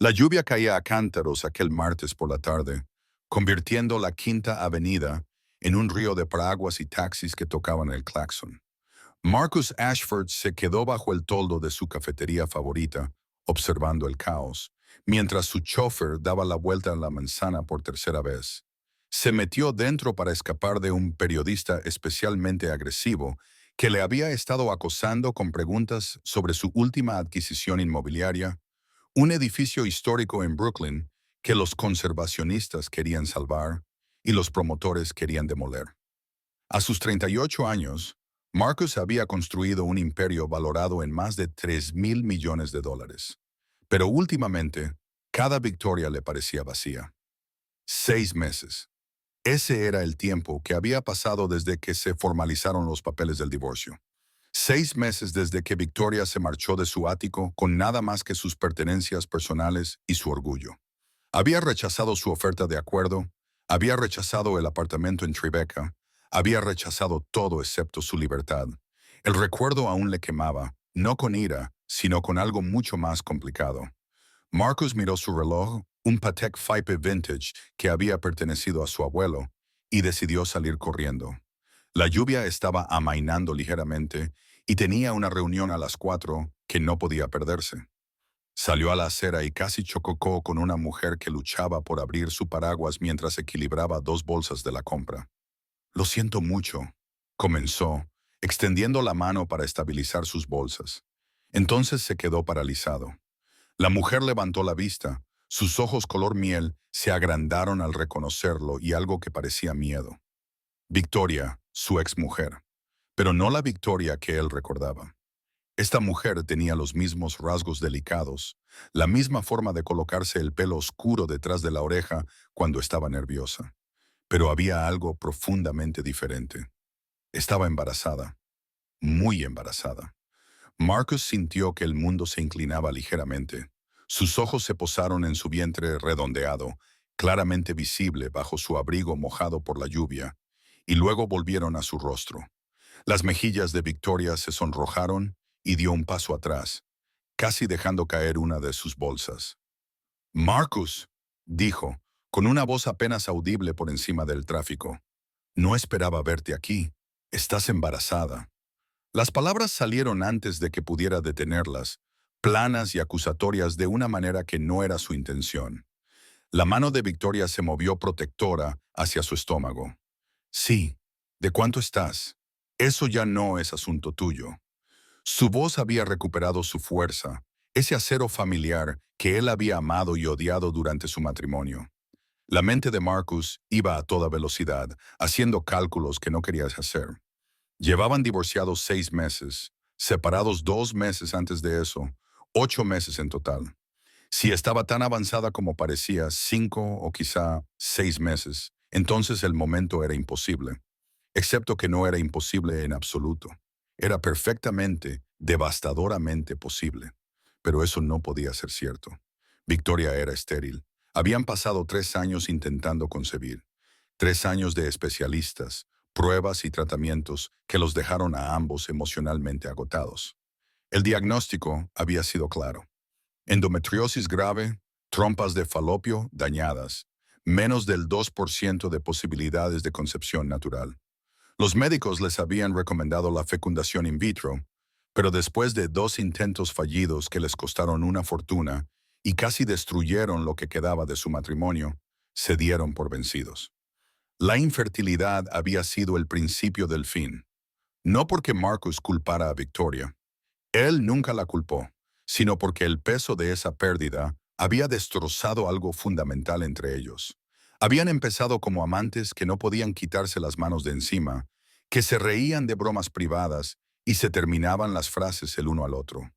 La lluvia caía a cántaros aquel martes por la tarde, convirtiendo la Quinta Avenida en un río de paraguas y taxis que tocaban el claxon. Marcus Ashford se quedó bajo el toldo de su cafetería favorita, observando el caos, mientras su chofer daba la vuelta a la manzana por tercera vez. Se metió dentro para escapar de un periodista especialmente agresivo que le había estado acosando con preguntas sobre su última adquisición inmobiliaria, un edificio histórico en Brooklyn que los conservacionistas querían salvar y los promotores querían demoler. A sus 38 años, Marcus había construido un imperio valorado en más de 3.000 millones de dólares. Pero últimamente, cada victoria le parecía vacía. 6 meses. Ese era el tiempo que había pasado desde que se formalizaron los papeles del divorcio. 6 meses desde que Victoria se marchó de su ático con nada más que sus pertenencias personales y su orgullo. Había rechazado su oferta de acuerdo, había rechazado el apartamento en Tribeca, había rechazado todo excepto su libertad. El recuerdo aún le quemaba, no con ira, sino con algo mucho más complicado. Marcus miró su reloj, un Patek Philippe Vintage que había pertenecido a su abuelo, y decidió salir corriendo. La lluvia estaba amainando ligeramente y tenía una reunión a las 4 que no podía perderse. Salió a la acera y casi chocó con una mujer que luchaba por abrir su paraguas mientras equilibraba dos bolsas de la compra. Lo siento mucho, comenzó, extendiendo la mano para estabilizar sus bolsas. Entonces se quedó paralizado. La mujer levantó la vista, sus ojos color miel se agrandaron al reconocerlo y algo que parecía miedo. Victoria, su exmujer, pero no la Victoria que él recordaba. Esta mujer tenía los mismos rasgos delicados, la misma forma de colocarse el pelo oscuro detrás de la oreja cuando estaba nerviosa. Pero había algo profundamente diferente. Estaba embarazada, muy embarazada. Marcus sintió que el mundo se inclinaba ligeramente. Sus ojos se posaron en su vientre redondeado, claramente visible bajo su abrigo mojado por la lluvia, y luego volvieron a su rostro. Las mejillas de Victoria se sonrojaron y dio un paso atrás, casi dejando caer una de sus bolsas. «Marcus», dijo, con una voz apenas audible por encima del tráfico. «No esperaba verte aquí. Estás embarazada». Las palabras salieron antes de que pudiera detenerlas, planas y acusatorias de una manera que no era su intención. La mano de Victoria se movió protectora hacia su estómago. «Sí. ¿De cuánto estás? Eso ya no es asunto tuyo». Su voz había recuperado su fuerza, ese acero familiar que él había amado y odiado durante su matrimonio. La mente de Marcus iba a toda velocidad, haciendo cálculos que no quería hacer. Llevaban divorciados 6 meses, separados 2 meses antes de eso, 8 meses en total. Si estaba tan avanzada como parecía, 5 o quizá 6 meses, entonces el momento era imposible. Excepto que no era imposible en absoluto. Era perfectamente, devastadoramente posible. Pero eso no podía ser cierto. Victoria era estéril. Habían pasado 3 años intentando concebir. 3 años de especialistas, pruebas y tratamientos que los dejaron a ambos emocionalmente agotados. El diagnóstico había sido claro. Endometriosis grave, trompas de falopio dañadas, menos del 2% de posibilidades de concepción natural. Los médicos les habían recomendado la fecundación in vitro, pero después de 2 intentos fallidos que les costaron una fortuna y casi destruyeron lo que quedaba de su matrimonio, se dieron por vencidos. La infertilidad había sido el principio del fin, no porque Marcus culpara a Victoria. Él nunca la culpó, sino porque el peso de esa pérdida había destrozado algo fundamental entre ellos. Habían empezado como amantes que no podían quitarse las manos de encima, que se reían de bromas privadas y se terminaban las frases el uno al otro.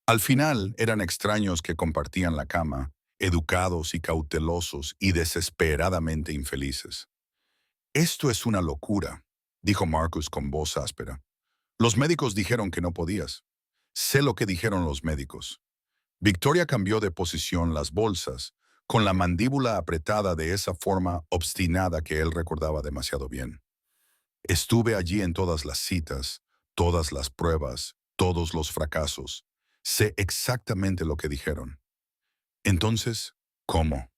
Al final eran extraños que compartían la cama, educados y cautelosos y desesperadamente infelices. «Esto es una locura», dijo Marcus con voz áspera. «Los médicos dijeron que no podías». «Sé lo que dijeron los médicos». Victoria cambió de posición las bolsas, con la mandíbula apretada de esa forma obstinada que él recordaba demasiado bien. «Estuve allí en todas las citas, todas las pruebas, todos los fracasos. Sé exactamente lo que dijeron». Entonces, ¿cómo?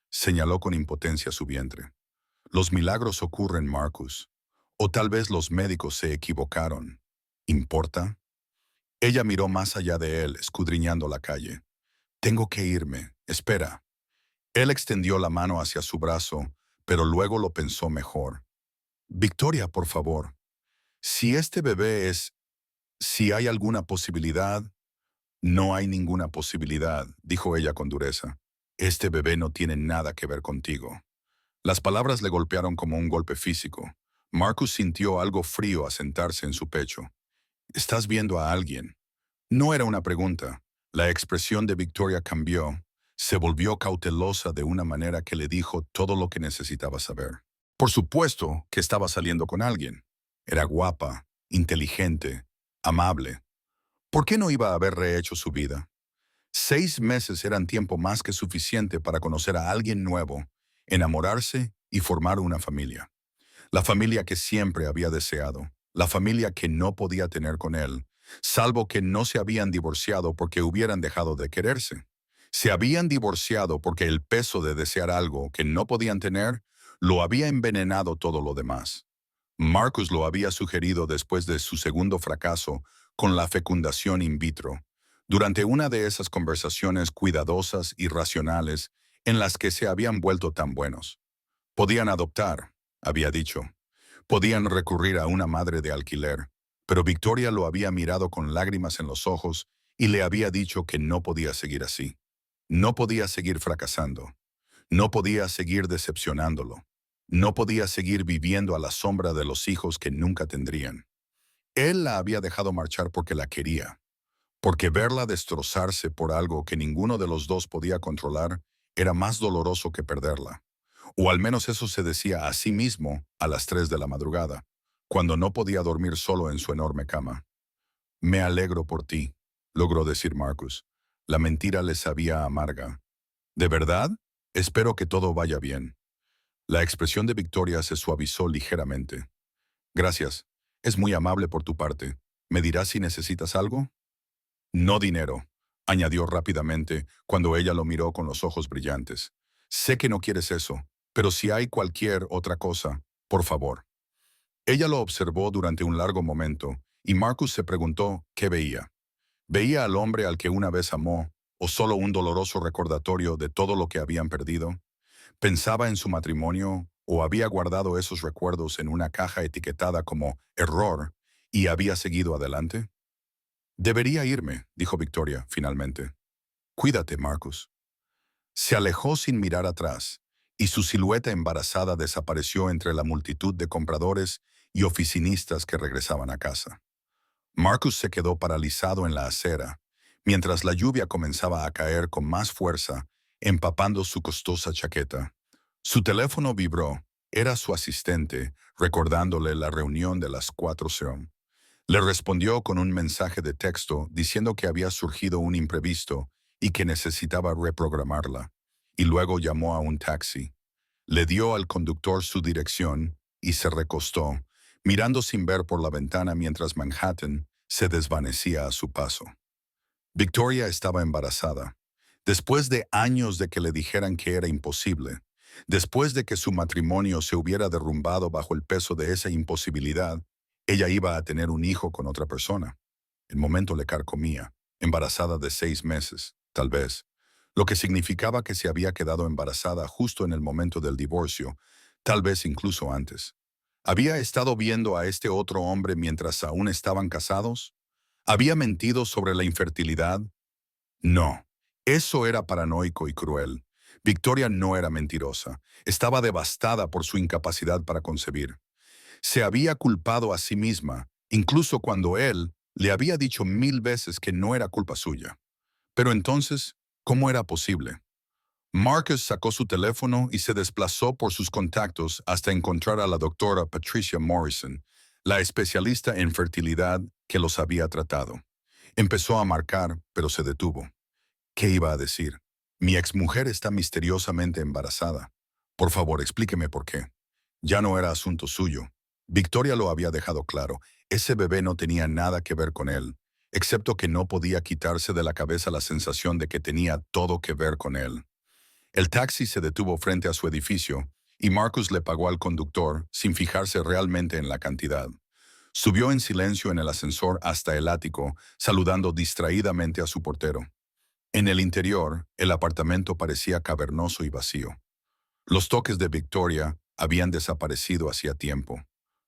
Señaló con impotencia su vientre. Los milagros ocurren, Marcus. O tal vez los médicos se equivocaron. ¿Importa? Ella miró más allá de él, escudriñando la calle. Tengo que irme. Espera. Él extendió la mano hacia su brazo, pero luego lo pensó mejor. Victoria, por favor. Si este bebé es... Si hay alguna posibilidad... No hay ninguna posibilidad, dijo ella con dureza. Este bebé no tiene nada que ver contigo. Las palabras le golpearon como un golpe físico. Marcus sintió algo frío asentarse en su pecho. ¿Estás viendo a alguien? No era una pregunta. La expresión de Victoria cambió. Se volvió cautelosa de una manera que le dijo todo lo que necesitaba saber. Por supuesto que estaba saliendo con alguien. Era guapa, inteligente, amable. ¿Por qué no iba a haber rehecho su vida? 6 meses eran tiempo más que suficiente para conocer a alguien nuevo, enamorarse y formar una familia. La familia que siempre había deseado, la familia que no podía tener con él, salvo que no se habían divorciado porque hubieran dejado de quererse. Se habían divorciado porque el peso de desear algo que no podían tener lo había envenenado todo lo demás. Marcus lo había sugerido después de su segundo fracaso con la fecundación in vitro, durante una de esas conversaciones cuidadosas y racionales en las que se habían vuelto tan buenos. Podían adoptar, había dicho. Podían recurrir a una madre de alquiler, pero Victoria lo había mirado con lágrimas en los ojos y le había dicho que no podía seguir así. No podía seguir fracasando. No podía seguir decepcionándolo. No podía seguir viviendo a la sombra de los hijos que nunca tendrían. Él la había dejado marchar porque la quería, porque verla destrozarse por algo que ninguno de los dos podía controlar era más doloroso que perderla. O al menos eso se decía a sí mismo a las 3 de la madrugada, cuando no podía dormir solo en su enorme cama. Me alegro por ti, logró decir Marcus. La mentira le sabía amarga. ¿De verdad? Espero que todo vaya bien. La expresión de Victoria se suavizó ligeramente. Gracias. Es muy amable por tu parte. ¿Me dirás si necesitas algo? No dinero, añadió rápidamente cuando ella lo miró con los ojos brillantes. Sé que no quieres eso, pero si hay cualquier otra cosa, por favor. Ella lo observó durante un largo momento, y Marcus se preguntó qué veía. ¿Veía al hombre al que una vez amó, o solo un doloroso recordatorio de todo lo que habían perdido? ¿Pensaba en su matrimonio, o había guardado esos recuerdos en una caja etiquetada como error y había seguido adelante? Debería irme, dijo Victoria, finalmente. Cuídate, Marcus. Se alejó sin mirar atrás, y su silueta embarazada desapareció entre la multitud de compradores y oficinistas que regresaban a casa. Marcus se quedó paralizado en la acera, mientras la lluvia comenzaba a caer con más fuerza, empapando su costosa chaqueta. Su teléfono vibró. Era su asistente, recordándole la reunión de las 4:00. Le respondió con un mensaje de texto diciendo que había surgido un imprevisto y que necesitaba reprogramarla, y luego llamó a un taxi. Le dio al conductor su dirección y se recostó, mirando sin ver por la ventana mientras Manhattan se desvanecía a su paso. Victoria estaba embarazada. Después de años de que le dijeran que era imposible, después de que su matrimonio se hubiera derrumbado bajo el peso de esa imposibilidad, ella iba a tener un hijo con otra persona. El momento le carcomía, embarazada de 6 meses, tal vez, lo que significaba que se había quedado embarazada justo en el momento del divorcio, tal vez incluso antes. ¿Había estado viendo a este otro hombre mientras aún estaban casados? ¿Había mentido sobre la infertilidad? No, eso era paranoico y cruel. Victoria no era mentirosa. Estaba devastada por su incapacidad para concebir. Se había culpado a sí misma, incluso cuando él le había dicho 1000 veces que no era culpa suya. Pero entonces, ¿cómo era posible? Marcus sacó su teléfono y se desplazó por sus contactos hasta encontrar a la doctora Patricia Morrison, la especialista en fertilidad que los había tratado. Empezó a marcar, pero se detuvo. ¿Qué iba a decir? Mi exmujer está misteriosamente embarazada. Por favor, explíqueme por qué. Ya no era asunto suyo. Victoria lo había dejado claro. Ese bebé no tenía nada que ver con él. excepto que no podía quitarse de la cabeza la sensación de que tenía todo que ver con él. El taxi se detuvo frente a su edificio y Marcus le pagó al conductor sin fijarse realmente en la cantidad. Subió en silencio en el ascensor hasta el ático, saludando distraídamente a su portero. En el interior, el apartamento parecía cavernoso y vacío. Los toques de Victoria habían desaparecido hacía tiempo.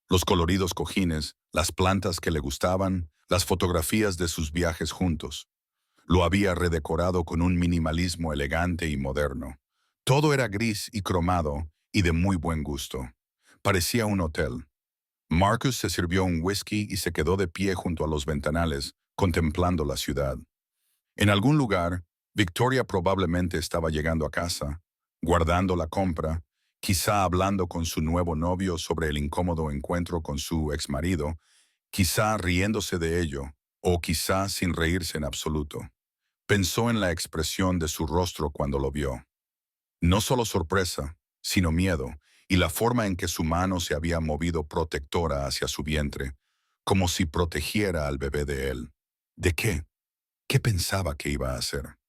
Los coloridos cojines, las plantas que le gustaban, las fotografías de sus viajes juntos. Lo había redecorado con un minimalismo elegante y moderno. Todo era gris y cromado y de muy buen gusto. Parecía un hotel. Marcus se sirvió un whisky y se quedó de pie junto a los ventanales, contemplando la ciudad. En algún lugar, Victoria probablemente estaba llegando a casa, guardando la compra, quizá hablando con su nuevo novio sobre el incómodo encuentro con su exmarido, quizá riéndose de ello, o quizá sin reírse en absoluto. Pensó en la expresión de su rostro cuando lo vio. No solo sorpresa, sino miedo, y la forma en que su mano se había movido protectora hacia su vientre, como si protegiera al bebé de él. ¿De qué? ¿Qué pensaba que iba a hacer?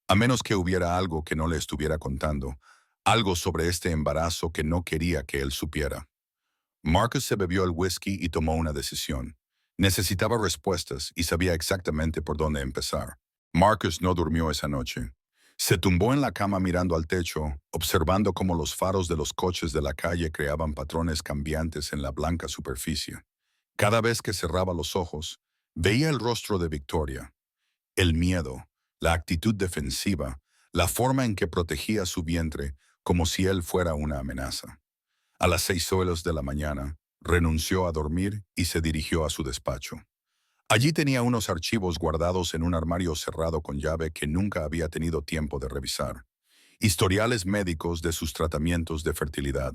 A menos que hubiera algo que no le estuviera contando, algo sobre este embarazo que no quería que él supiera. Marcus se bebió el whisky y tomó una decisión. Necesitaba respuestas y sabía exactamente por dónde empezar. Marcus no durmió esa noche. Se tumbó en la cama mirando al techo, observando cómo los faros de los coches de la calle creaban patrones cambiantes en la blanca superficie. Cada vez que cerraba los ojos, veía el rostro de Victoria. El miedo, la actitud defensiva, la forma en que protegía su vientre como si él fuera una amenaza. A las 6 horas de la mañana, renunció a dormir y se dirigió a su despacho. Allí tenía unos archivos guardados en un armario cerrado con llave que nunca había tenido tiempo de revisar. Historiales médicos de sus tratamientos de fertilidad.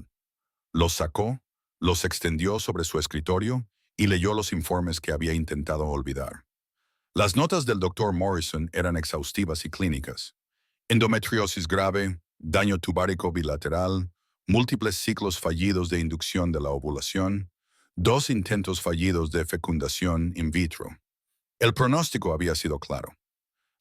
Los sacó, los extendió sobre su escritorio y leyó los informes que había intentado olvidar. Las notas del Dr. Morrison eran exhaustivas y clínicas. Endometriosis grave, daño tubárico bilateral, múltiples ciclos fallidos de inducción de la ovulación, 2 intentos fallidos de fecundación in vitro. El pronóstico había sido claro.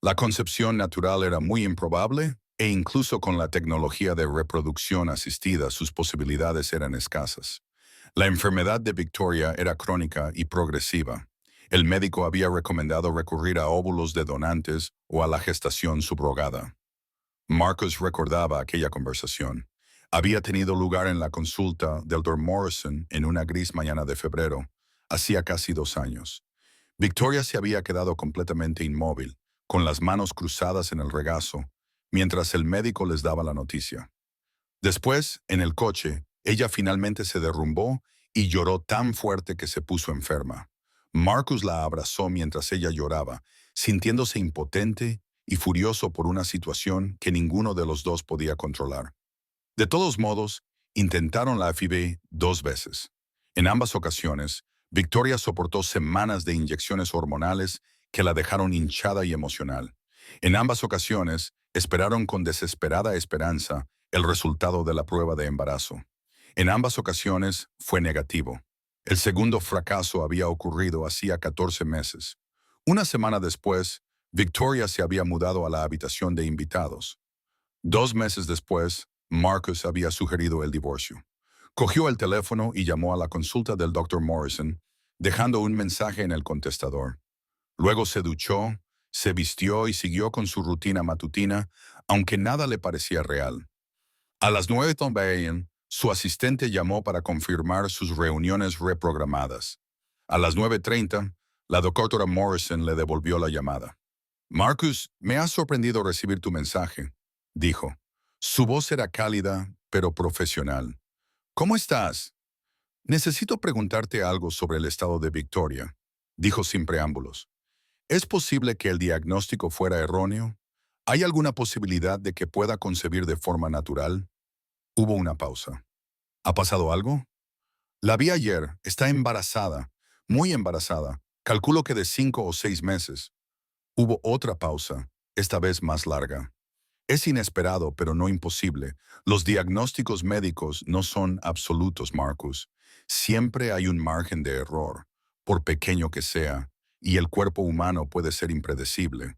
La concepción natural era muy improbable e incluso con la tecnología de reproducción asistida sus posibilidades eran escasas. La enfermedad de Victoria era crónica y progresiva. El médico había recomendado recurrir a óvulos de donantes o a la gestación subrogada. Marcus recordaba aquella conversación. Había tenido lugar en la consulta del Dr. Morrison en una gris mañana de febrero, hacía casi 2 años. Victoria se había quedado completamente inmóvil, con las manos cruzadas en el regazo, mientras el médico les daba la noticia. Después, en el coche, ella finalmente se derrumbó y lloró tan fuerte que se puso enferma. Marcus la abrazó mientras ella lloraba, sintiéndose impotente y furioso por una situación que ninguno de los dos podía controlar. De todos modos, intentaron la FIV 2 veces. En ambas ocasiones, Victoria soportó semanas de inyecciones hormonales que la dejaron hinchada y emocional. En ambas ocasiones, esperaron con desesperada esperanza el resultado de la prueba de embarazo. En ambas ocasiones fue negativo. El segundo fracaso había ocurrido hacía 14 meses. Una semana después, Victoria se había mudado a la habitación de invitados. 2 meses después, Marcus había sugerido el divorcio. Cogió el teléfono y llamó a la consulta del Dr. Morrison, dejando un mensaje en el contestador. Luego se duchó, se vistió y siguió con su rutina matutina, aunque nada le parecía real. A las 9:00 am, su asistente llamó para confirmar sus reuniones reprogramadas. A las 9:30, la doctora Morrison le devolvió la llamada. Marcus, me ha sorprendido recibir tu mensaje, dijo. Su voz era cálida, pero profesional. ¿Cómo estás? Necesito preguntarte algo sobre el estado de Victoria, dijo sin preámbulos. ¿Es posible que el diagnóstico fuera erróneo? ¿Hay alguna posibilidad de que pueda concebir de forma natural? Hubo una pausa. ¿Ha pasado algo? La vi ayer. Está embarazada. Muy embarazada. Calculo que de 5 o 6 meses. Hubo otra pausa, esta vez más larga. Es inesperado, pero no imposible. Los diagnósticos médicos no son absolutos, Marcus. Siempre hay un margen de error, por pequeño que sea, y el cuerpo humano puede ser impredecible.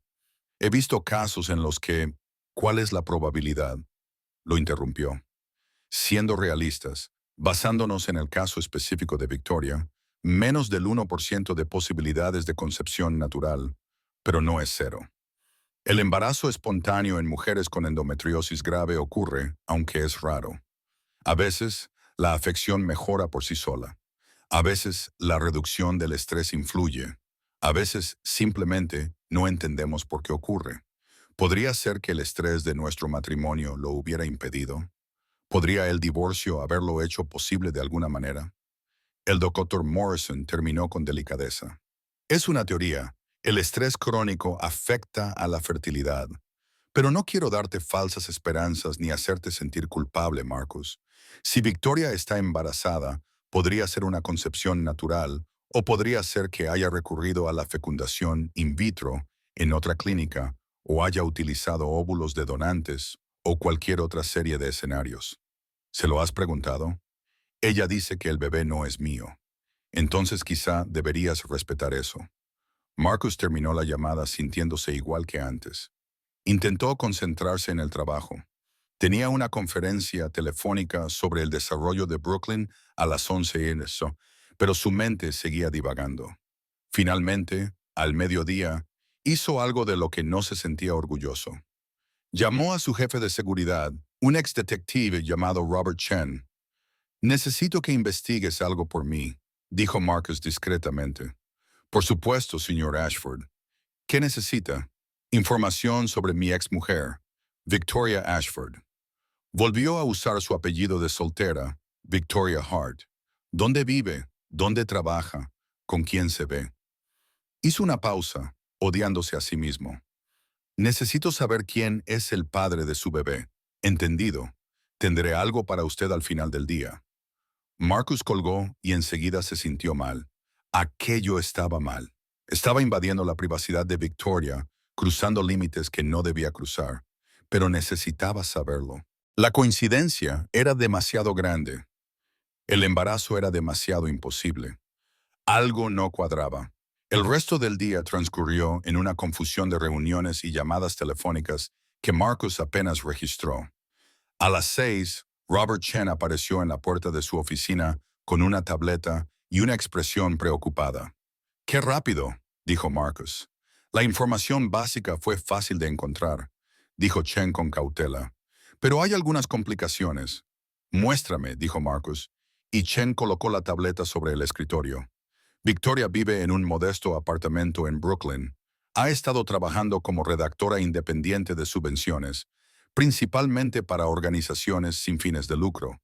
He visto casos en los que, ¿cuál es la probabilidad? Lo interrumpió. Siendo realistas, basándonos en el caso específico de Victoria, menos del 1% de posibilidades de concepción natural, pero no es cero. El embarazo espontáneo en mujeres con endometriosis grave ocurre, aunque es raro. A veces, la afección mejora por sí sola. A veces, la reducción del estrés influye. A veces, simplemente, no entendemos por qué ocurre. ¿Podría ser que el estrés de nuestro matrimonio lo hubiera impedido? ¿Podría el divorcio haberlo hecho posible de alguna manera? El doctor Morrison terminó con delicadeza. Es una teoría. El estrés crónico afecta a la fertilidad. Pero no quiero darte falsas esperanzas ni hacerte sentir culpable, Marcus. Si Victoria está embarazada, podría ser una concepción natural o podría ser que haya recurrido a la fecundación in vitro en otra clínica o haya utilizado óvulos de donantes o cualquier otra serie de escenarios. ¿Se lo has preguntado? Ella dice que el bebé no es mío. Entonces quizá deberías respetar eso. Marcus terminó la llamada sintiéndose igual que antes. Intentó concentrarse en el trabajo. Tenía una conferencia telefónica sobre el desarrollo de Brooklyn a las 11 en eso, pero su mente seguía divagando. Finalmente, al mediodía, hizo algo de lo que no se sentía orgulloso. Llamó a su jefe de seguridad, un ex detective llamado Robert Chen. Necesito que investigues algo por mí, dijo Marcus discretamente. Por supuesto, señor Ashford. ¿Qué necesita? Información sobre mi exmujer, Victoria Ashford. Volvió a usar su apellido de soltera, Victoria Hart. ¿Dónde vive? ¿Dónde trabaja? ¿Con quién se ve? Hizo una pausa, odiándose a sí mismo. Necesito saber quién es el padre de su bebé. Entendido. Tendré algo para usted al final del día. Marcus colgó y enseguida se sintió mal. Aquello estaba mal. Estaba invadiendo la privacidad de Victoria, cruzando límites que no debía cruzar, pero necesitaba saberlo. La coincidencia era demasiado grande. El embarazo era demasiado imposible. Algo no cuadraba. El resto del día transcurrió en una confusión de reuniones y llamadas telefónicas que Marcus apenas registró. A las 6, Robert Chen apareció en la puerta de su oficina con una tableta y una expresión preocupada. ¡Qué rápido!, dijo Marcus. La información básica fue fácil de encontrar, dijo Chen con cautela. Pero hay algunas complicaciones. Muéstrame, dijo Marcus, y Chen colocó la tableta sobre el escritorio. Victoria vive en un modesto apartamento en Brooklyn. Ha estado trabajando como redactora independiente de subvenciones, principalmente para organizaciones sin fines de lucro.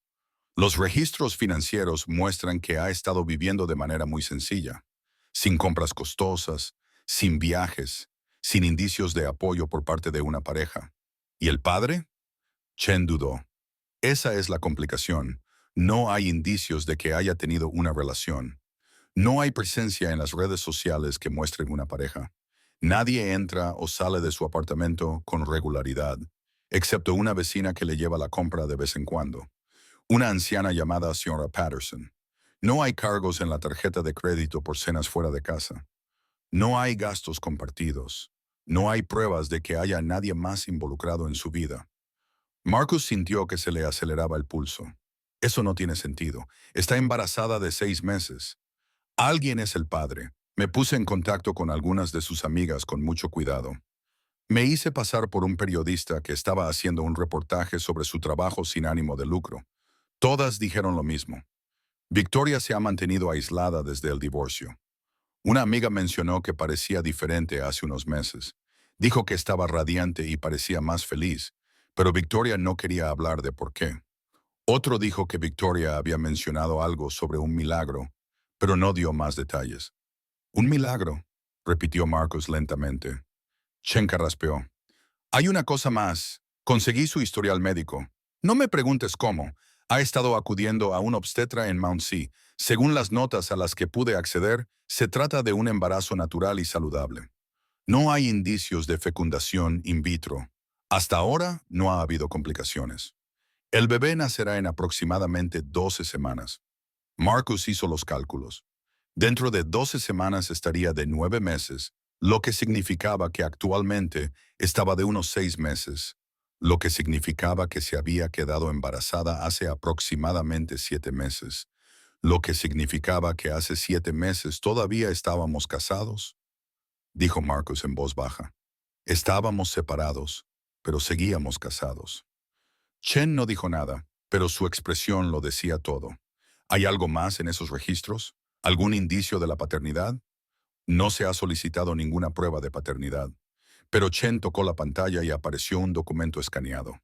Los registros financieros muestran que ha estado viviendo de manera muy sencilla, sin compras costosas, sin viajes, sin indicios de apoyo por parte de una pareja. ¿Y el padre? Chen dudó. Esa es la complicación. No hay indicios de que haya tenido una relación. No hay presencia en las redes sociales que muestren una pareja. Nadie entra o sale de su apartamento con regularidad, excepto una vecina que le lleva la compra de vez en cuando. Una anciana llamada señora Patterson. No hay cargos en la tarjeta de crédito por cenas fuera de casa. No hay gastos compartidos. No hay pruebas de que haya nadie más involucrado en su vida. Marcus sintió que se le aceleraba el pulso. Eso no tiene sentido. Está embarazada de 6 meses. Alguien es el padre. Me puse en contacto con algunas de sus amigas con mucho cuidado. Me hice pasar por un periodista que estaba haciendo un reportaje sobre su trabajo sin ánimo de lucro. Todas dijeron lo mismo. Victoria se ha mantenido aislada desde el divorcio. Una amiga mencionó que parecía diferente hace unos meses. Dijo que estaba radiante y parecía más feliz, pero Victoria no quería hablar de por qué. Otro dijo que Victoria había mencionado algo sobre un milagro, pero no dio más detalles. «Un milagro», repitió Marcus lentamente. Chen carraspeó. «Hay una cosa más. Conseguí su historial médico. No me preguntes cómo. Ha estado acudiendo a un obstetra en Mount C. Según las notas a las que pude acceder, se trata de un embarazo natural y saludable. No hay indicios de fecundación in vitro. Hasta ahora no ha habido complicaciones. El bebé nacerá en aproximadamente 12 semanas». Marcus hizo los cálculos. Dentro de 12 semanas estaría de 9 meses, lo que significaba que actualmente estaba de unos 6 meses, lo que significaba que se había quedado embarazada hace aproximadamente 7 meses, lo que significaba que hace 7 meses todavía estábamos casados, dijo Marcus en voz baja. Estábamos separados, pero seguíamos casados. Chen no dijo nada, pero su expresión lo decía todo. ¿Hay algo más en esos registros? ¿Algún indicio de la paternidad? No se ha solicitado ninguna prueba de paternidad, pero Chen tocó la pantalla y apareció un documento escaneado.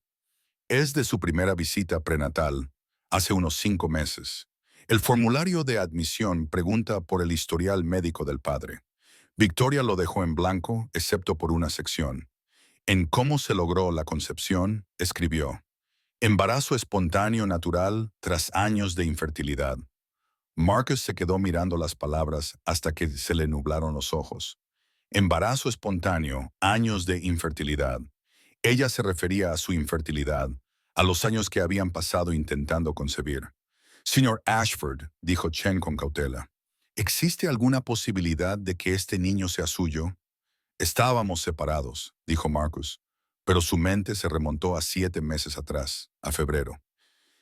Es de su primera visita prenatal, hace unos 5 meses. El formulario de admisión pregunta por el historial médico del padre. Victoria lo dejó en blanco, excepto por una sección. En cómo se logró la concepción, escribió: embarazo espontáneo natural tras años de infertilidad. Marcus se quedó mirando las palabras hasta que se le nublaron los ojos. Embarazo espontáneo, años de infertilidad. Ella se refería a su infertilidad, a los años que habían pasado intentando concebir. Señor Ashford, dijo Chen con cautela, ¿existe alguna posibilidad de que este niño sea suyo? Estábamos separados, dijo Marcus, pero su mente se remontó a 7 meses atrás, a febrero.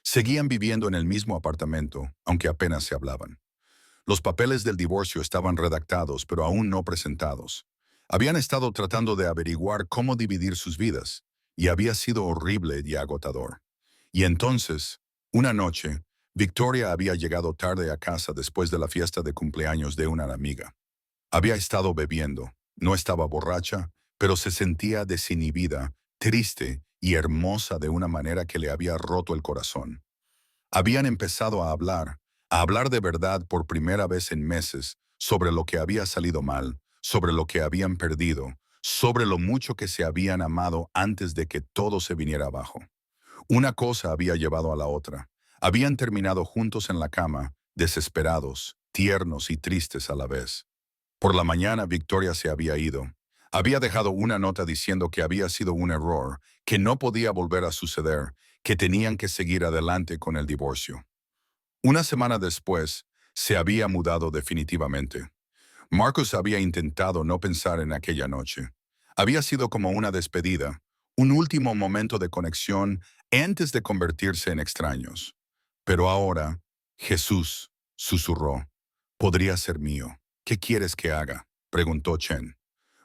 Seguían viviendo en el mismo apartamento, aunque apenas se hablaban. Los papeles del divorcio estaban redactados, pero aún no presentados. Habían estado tratando de averiguar cómo dividir sus vidas, y había sido horrible y agotador. Y entonces, una noche, Victoria había llegado tarde a casa después de la fiesta de cumpleaños de una amiga. Había estado bebiendo, no estaba borracha, pero se sentía desinhibida, triste y hermosa de una manera que le había roto el corazón. Habían empezado a hablar de verdad por primera vez en meses, sobre lo que había salido mal, sobre lo que habían perdido, sobre lo mucho que se habían amado antes de que todo se viniera abajo. Una cosa había llevado a la otra. Habían terminado juntos en la cama, desesperados, tiernos y tristes a la vez. Por la mañana Victoria se había ido. Había dejado una nota diciendo que había sido un error, que no podía volver a suceder, que tenían que seguir adelante con el divorcio. Una semana después, se había mudado definitivamente. Marcus había intentado no pensar en aquella noche. Había sido como una despedida, un último momento de conexión antes de convertirse en extraños. Pero ahora, Jesús, susurró, podría ser mío. ¿Qué quieres que haga?, preguntó Chen.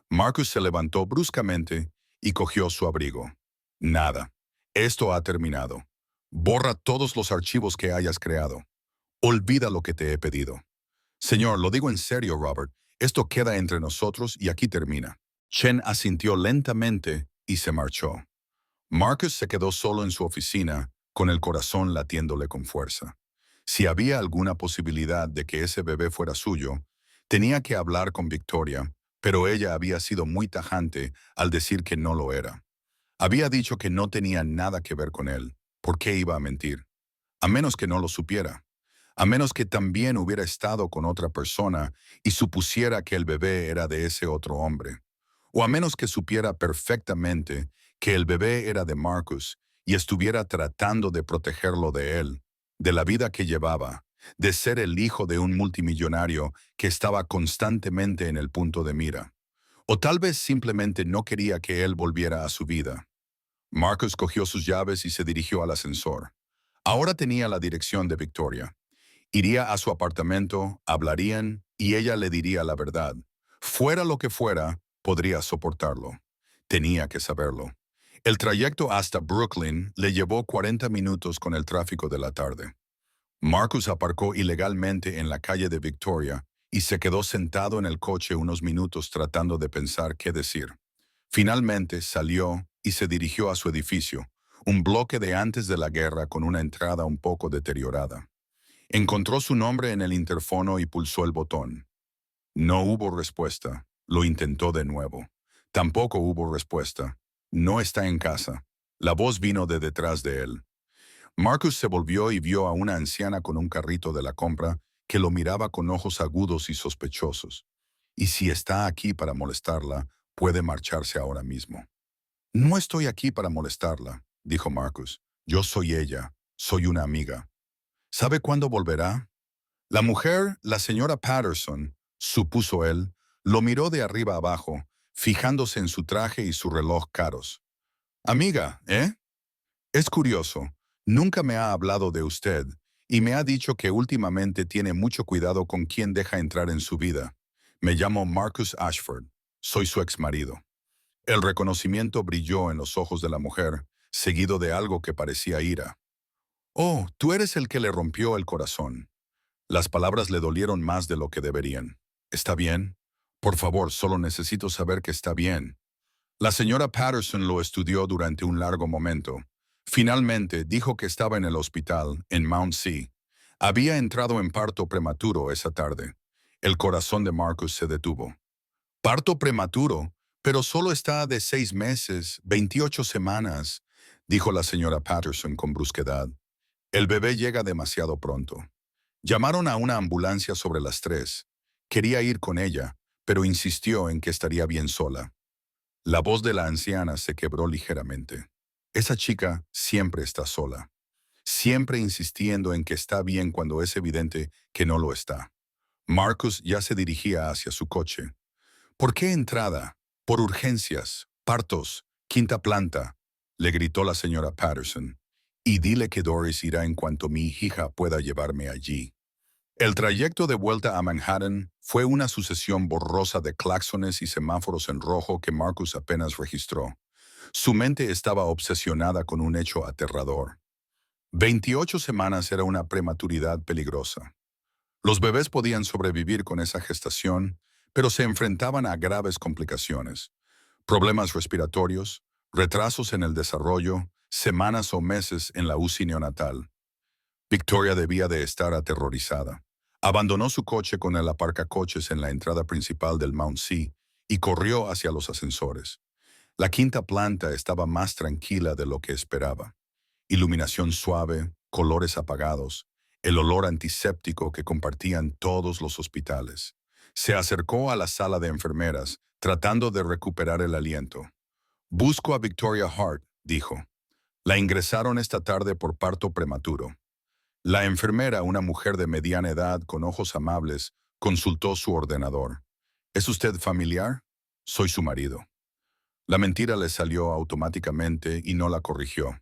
Marcus se levantó bruscamente y cogió su abrigo. Nada. Esto ha terminado. Borra todos los archivos que hayas creado. Olvida lo que te he pedido. Señor, lo digo en serio, Robert. Esto queda entre nosotros y aquí termina. Chen asintió lentamente y se marchó. Marcus se quedó solo en su oficina, con el corazón latiéndole con fuerza. Si había alguna posibilidad de que ese bebé fuera suyo, tenía que hablar con Victoria, pero ella había sido muy tajante al decir que no lo era. Había dicho que no tenía nada que ver con él. ¿Por qué iba a mentir? A menos que no lo supiera. A menos que también hubiera estado con otra persona y supusiera que el bebé era de ese otro hombre. O a menos que supiera perfectamente que el bebé era de Marcus y estuviera tratando de protegerlo de él, de la vida que llevaba, de ser el hijo de un multimillonario que estaba constantemente en el punto de mira. O tal vez simplemente no quería que él volviera a su vida. Marcus cogió sus llaves y se dirigió al ascensor. Ahora tenía la dirección de Victoria. Iría a su apartamento, hablarían y ella le diría la verdad. Fuera lo que fuera, podría soportarlo. Tenía que saberlo. El trayecto hasta Brooklyn le llevó 40 minutos con el tráfico de la tarde. Marcus aparcó ilegalmente en la calle de Victoria y se quedó sentado en el coche unos minutos tratando de pensar qué decir. Finalmente salió y se dirigió a su edificio, un bloque de antes de la guerra con una entrada un poco deteriorada. Encontró su nombre en el interfono y pulsó el botón. No hubo respuesta. Lo intentó de nuevo. Tampoco hubo respuesta. No está en casa. La voz vino de detrás de él. Marcus se volvió y vio a una anciana con un carrito de la compra que lo miraba con ojos agudos y sospechosos. Y si está aquí para molestarla, puede marcharse ahora mismo. No estoy aquí para molestarla, dijo Marcus. Yo soy ella. Soy una amiga. ¿Sabe cuándo volverá? La mujer, la señora Patterson, supuso él, lo miró de arriba abajo, fijándose en su traje y su reloj caros. Amiga, ¿eh? Es curioso, nunca me ha hablado de usted y me ha dicho que últimamente tiene mucho cuidado con quién deja entrar en su vida. Me llamo Marcus Ashford. Soy su exmarido. El reconocimiento brilló en los ojos de la mujer, seguido de algo que parecía ira. Oh, tú eres el que le rompió el corazón. Las palabras le dolieron más de lo que deberían. ¿Está bien? Por favor, solo necesito saber que está bien. La señora Patterson lo estudió durante un largo momento. Finalmente dijo que estaba en el hospital, en Mount C. Había entrado en parto prematuro esa tarde. El corazón de Marcus se detuvo. Parto prematuro, pero solo está de 6 meses, 28 semanas, dijo la señora Patterson con brusquedad. El bebé llega demasiado pronto. Llamaron a una ambulancia sobre las 3. Quería ir con ella, pero insistió en que estaría bien sola. La voz de la anciana se quebró ligeramente. Esa chica siempre está sola, siempre insistiendo en que está bien cuando es evidente que no lo está. Marcus ya se dirigía hacia su coche. ¿Por qué entrada? Por urgencias, partos, quinta planta, le gritó la señora Patterson. Y dile que Doris irá en cuanto mi hija pueda llevarme allí. El trayecto de vuelta a Manhattan fue una sucesión borrosa de claxones y semáforos en rojo que Marcus apenas registró. Su mente estaba obsesionada con un hecho aterrador. 28 semanas era una prematuridad peligrosa. Los bebés podían sobrevivir con esa gestación, pero se enfrentaban a graves complicaciones. Problemas respiratorios, retrasos en el desarrollo, semanas o meses en la UCI neonatal. Victoria debía de estar aterrorizada. Abandonó su coche con el aparcacoches en la entrada principal del Mount C y corrió hacia los ascensores. La quinta planta estaba más tranquila de lo que esperaba. Iluminación suave, colores apagados, el olor antiséptico que compartían todos los hospitales. Se acercó a la sala de enfermeras, tratando de recuperar el aliento. Busco a Victoria Hart, dijo. La ingresaron esta tarde por parto prematuro. La enfermera, una mujer de mediana edad con ojos amables, consultó su ordenador. ¿Es usted familiar? Soy su marido. La mentira le salió automáticamente y no la corrigió.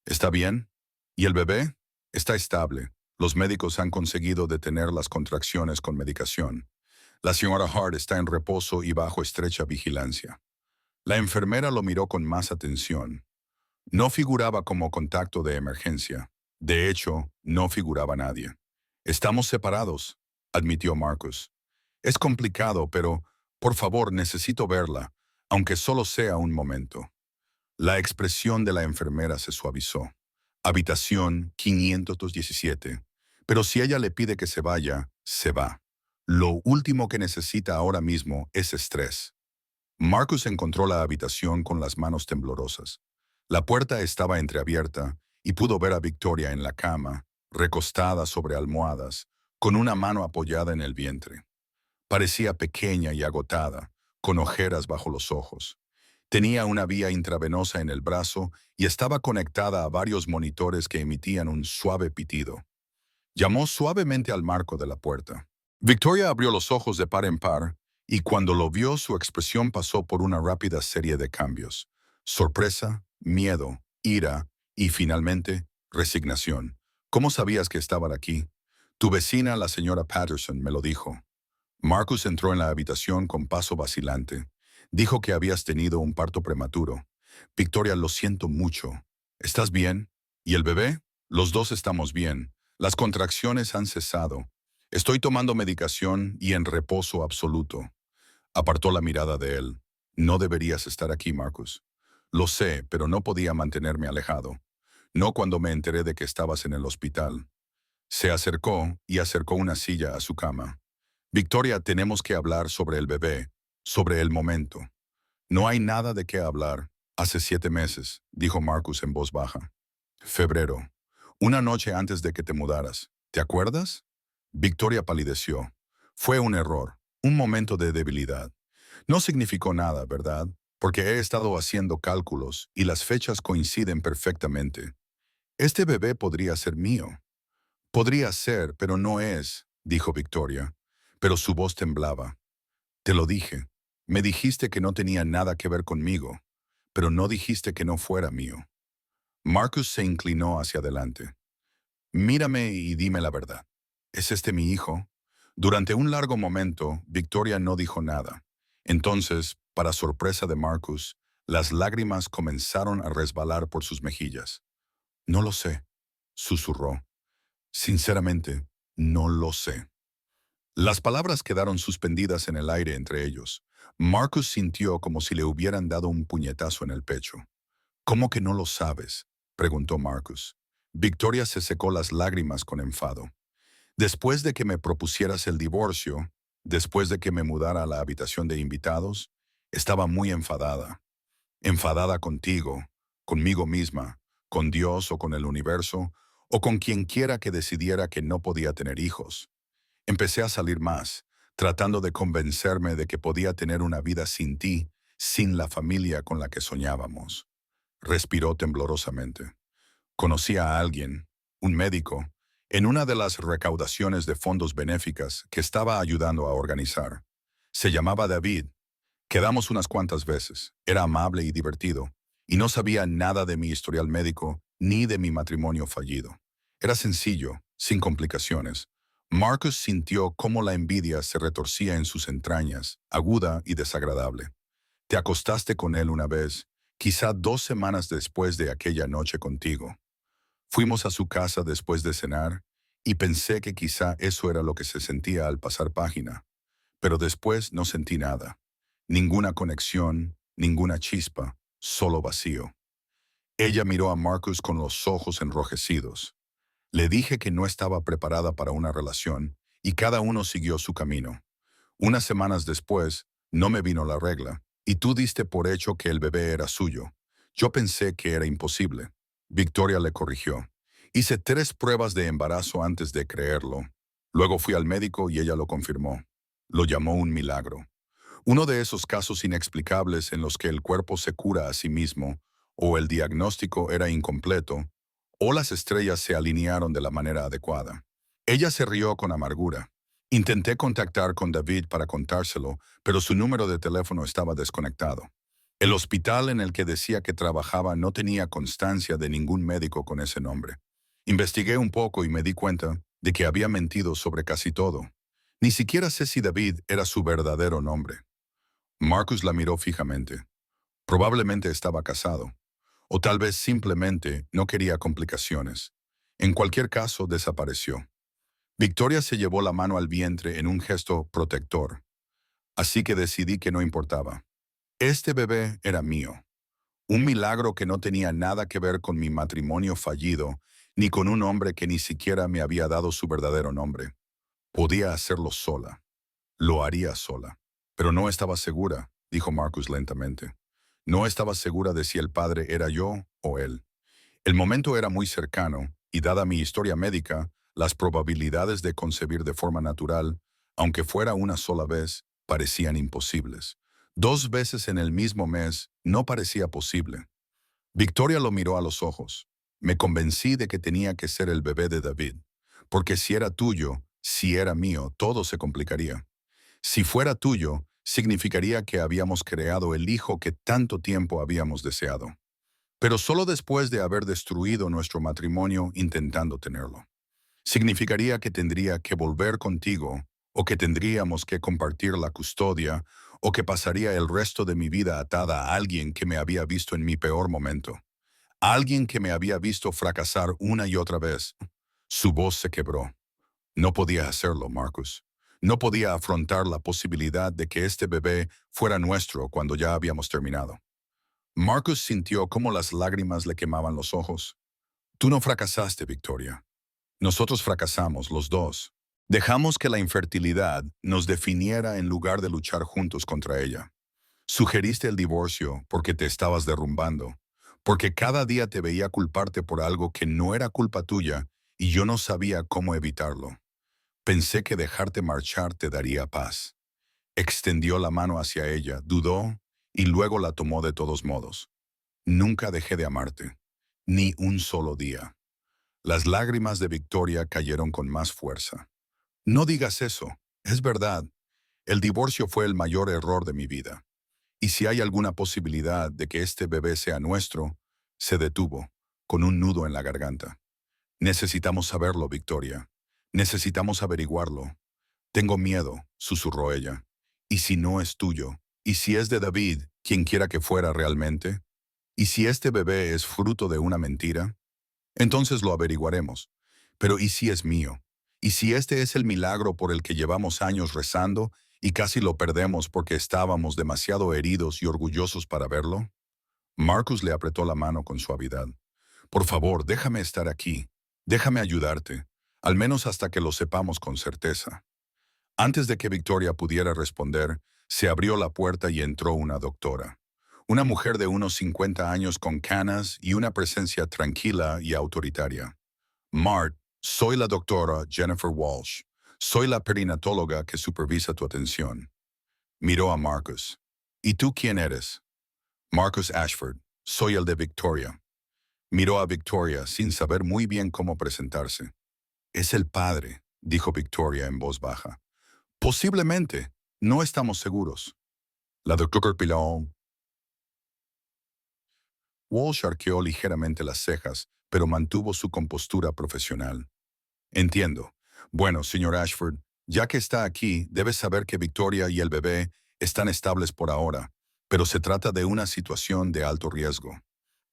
¿Está bien? ¿Y el bebé? Está estable. Los médicos han conseguido detener las contracciones con medicación. La señora Hart está en reposo y bajo estrecha vigilancia. La enfermera lo miró con más atención. No figuraba como contacto de emergencia. De hecho, no figuraba nadie. Estamos separados, admitió Marcus. Es complicado, pero, por favor, necesito verla, aunque solo sea un momento. La expresión de la enfermera se suavizó. Habitación 517. Pero si ella le pide que se vaya, se va. Lo último que necesita ahora mismo es estrés. Marcus encontró la habitación con las manos temblorosas. La puerta estaba entreabierta y pudo ver a Victoria en la cama, recostada sobre almohadas, con una mano apoyada en el vientre. Parecía pequeña y agotada, con ojeras bajo los ojos. Tenía una vía intravenosa en el brazo y estaba conectada a varios monitores que emitían un suave pitido. Llamó suavemente al marco de la puerta. Victoria abrió los ojos de par en par y cuando lo vio su expresión pasó por una rápida serie de cambios. Sorpresa, miedo, ira y finalmente resignación. ¿Cómo sabías que estaban aquí? Tu vecina, la señora Patterson, me lo dijo. Marcus entró en la habitación con paso vacilante. Dijo que habías tenido un parto prematuro. Victoria, lo siento mucho. ¿Estás bien? ¿Y el bebé? Los dos estamos bien. Las contracciones han cesado. Estoy tomando medicación y en reposo absoluto. Apartó la mirada de él. No deberías estar aquí, Marcus. Lo sé, pero no podía mantenerme alejado. No cuando me enteré de que estabas en el hospital. Se acercó y acercó una silla a su cama. Victoria, tenemos que hablar sobre el bebé, sobre el momento. No hay nada de qué hablar. Hace 7 meses, dijo Marcus en voz baja. Febrero. Una noche antes de que te mudaras. ¿Te acuerdas? Victoria palideció. Fue un error, un momento de debilidad. No significó nada, ¿verdad? Porque he estado haciendo cálculos y las fechas coinciden perfectamente. Este bebé podría ser mío. Podría ser, pero no es. dijo Victoria, pero su voz temblaba. Te lo dije. Me dijiste que no tenía nada que ver conmigo, pero no dijiste que no fuera mío. Marcus se inclinó hacia adelante. Mírame y dime la verdad. ¿Es este mi hijo? Durante un largo momento, Victoria no dijo nada. Entonces, para sorpresa de Marcus, las lágrimas comenzaron a resbalar por sus mejillas. No lo sé, susurró. Sinceramente, no lo sé. Las palabras quedaron suspendidas en el aire entre ellos. Marcus sintió como si le hubieran dado un puñetazo en el pecho. ¿Cómo que no lo sabes?, preguntó Marcus. Victoria se secó las lágrimas con enfado. Después de que me propusieras el divorcio, después de que me mudara a la habitación de invitados, estaba muy enfadada. Enfadada contigo, conmigo misma, con Dios o con el universo, o con quien quiera que decidiera que no podía tener hijos. Empecé a salir más, tratando de convencerme de que podía tener una vida sin ti, sin la familia con la que soñábamos. Respiró temblorosamente. Conocí a alguien, un médico, en una de las recaudaciones de fondos benéficas que estaba ayudando a organizar. Se llamaba David. Quedamos unas cuantas veces. Era amable y divertido, y no sabía nada de mi historial médico ni de mi matrimonio fallido. Era sencillo, sin complicaciones. Marcus sintió cómo la envidia se retorcía en sus entrañas, aguda y desagradable. Te acostaste con él una vez, quizá 2 semanas después de aquella noche contigo. Fuimos a su casa después de cenar, y pensé que quizá eso era lo que se sentía al pasar página. Pero después no sentí nada. Ninguna conexión, ninguna chispa, solo vacío. Ella miró a Marcus con los ojos enrojecidos. Le dije que no estaba preparada para una relación, y cada uno siguió su camino. Unas semanas después, no me vino la regla, y tú diste por hecho que el bebé era suyo. Yo pensé que era imposible. Victoria le corrigió. Hice 3 pruebas de embarazo antes de creerlo. Luego fui al médico y ella lo confirmó. Lo llamó un milagro. Uno de esos casos inexplicables en los que el cuerpo se cura a sí mismo, o el diagnóstico era incompleto, o las estrellas se alinearon de la manera adecuada. Ella se rió con amargura. Intenté contactar con David para contárselo, pero su número de teléfono estaba desconectado. El hospital en el que decía que trabajaba no tenía constancia de ningún médico con ese nombre. Investigué un poco y me di cuenta de que había mentido sobre casi todo. Ni siquiera sé si David era su verdadero nombre. Marcus la miró fijamente. Probablemente estaba casado, o tal vez simplemente no quería complicaciones. En cualquier caso, desapareció. Victoria se llevó la mano al vientre en un gesto protector, así que decidí que no importaba. Este bebé era mío, un milagro que no tenía nada que ver con mi matrimonio fallido, ni con un hombre que ni siquiera me había dado su verdadero nombre. Podía hacerlo sola. Lo haría sola. Pero no estaba segura, dijo Marcus lentamente. No estaba segura de si el padre era yo o él. El momento era muy cercano, y dada mi historia médica, las probabilidades de concebir de forma natural, aunque fuera una sola vez, parecían imposibles. 2 veces en el mismo mes no parecía posible. Victoria lo miró a los ojos. Me convencí de que tenía que ser el bebé de David, porque si era tuyo, si era mío, todo se complicaría. Si fuera tuyo, significaría que habíamos creado el hijo que tanto tiempo habíamos deseado. Pero solo después de haber destruido nuestro matrimonio intentando tenerlo. Significaría que tendría que volver contigo, o que tendríamos que compartir la custodia, o que pasaría el resto de mi vida atada a alguien que me había visto en mi peor momento. Alguien que me había visto fracasar una y otra vez. Su voz se quebró. No podía hacerlo, Marcus. No podía afrontar la posibilidad de que este bebé fuera nuestro cuando ya habíamos terminado. Marcus sintió cómo las lágrimas le quemaban los ojos. Tú no fracasaste, Victoria. Nosotros fracasamos, los dos. Dejamos que la infertilidad nos definiera en lugar de luchar juntos contra ella. Sugeriste el divorcio porque te estabas derrumbando, porque cada día te veía culparte por algo que no era culpa tuya y yo no sabía cómo evitarlo. Pensé que dejarte marchar te daría paz. Extendió la mano hacia ella, dudó y luego la tomó de todos modos. Nunca dejé de amarte, ni un solo día. Las lágrimas de Victoria cayeron con más fuerza. No digas eso. Es verdad. El divorcio fue el mayor error de mi vida. Y si hay alguna posibilidad de que este bebé sea nuestro, se detuvo, con un nudo en la garganta. Necesitamos saberlo, Victoria. Necesitamos averiguarlo. Tengo miedo, susurró ella. ¿Y si no es tuyo? ¿Y si es de David, quien quiera que fuera realmente? ¿Y si este bebé es fruto de una mentira? Entonces lo averiguaremos. Pero ¿y si es mío? ¿Y si este es el milagro por el que llevamos años rezando y casi lo perdemos porque estábamos demasiado heridos y orgullosos para verlo? Marcus le apretó la mano con suavidad. Por favor, déjame estar aquí. Déjame ayudarte, al menos hasta que lo sepamos con certeza. Antes de que Victoria pudiera responder, se abrió la puerta y entró una doctora. Una mujer de unos 50 años con canas y una presencia tranquila y autoritaria. Mart, soy la doctora Jennifer Walsh. Soy la perinatóloga que supervisa tu atención. Miró a Marcus. ¿Y tú quién eres? Marcus Ashford. Soy el de Victoria. Miró a Victoria sin saber muy bien cómo presentarse. Es el padre, dijo Victoria en voz baja. Posiblemente. No estamos seguros. La doctora Pilón. Walsh arqueó ligeramente las cejas, pero mantuvo su compostura profesional. Entiendo. Bueno, señor Ashford, ya que está aquí, debe saber que Victoria y el bebé están estables por ahora, pero se trata de una situación de alto riesgo.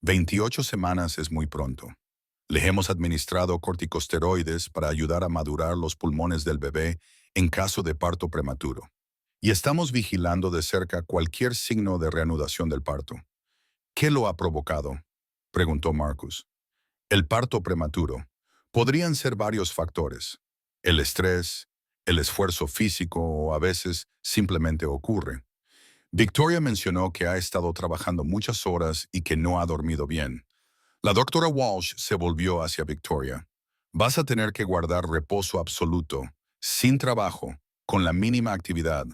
28 semanas es muy pronto. Le hemos administrado corticosteroides para ayudar a madurar los pulmones del bebé en caso de parto prematuro. Y estamos vigilando de cerca cualquier signo de reanudación del parto. ¿Qué lo ha provocado?, preguntó Marcus. El parto prematuro. Podrían ser varios factores. El estrés, el esfuerzo físico o a veces simplemente ocurre. Victoria mencionó que ha estado trabajando muchas horas y que no ha dormido bien. La doctora Walsh se volvió hacia Victoria. Vas a tener que guardar reposo absoluto, sin trabajo, con la mínima actividad.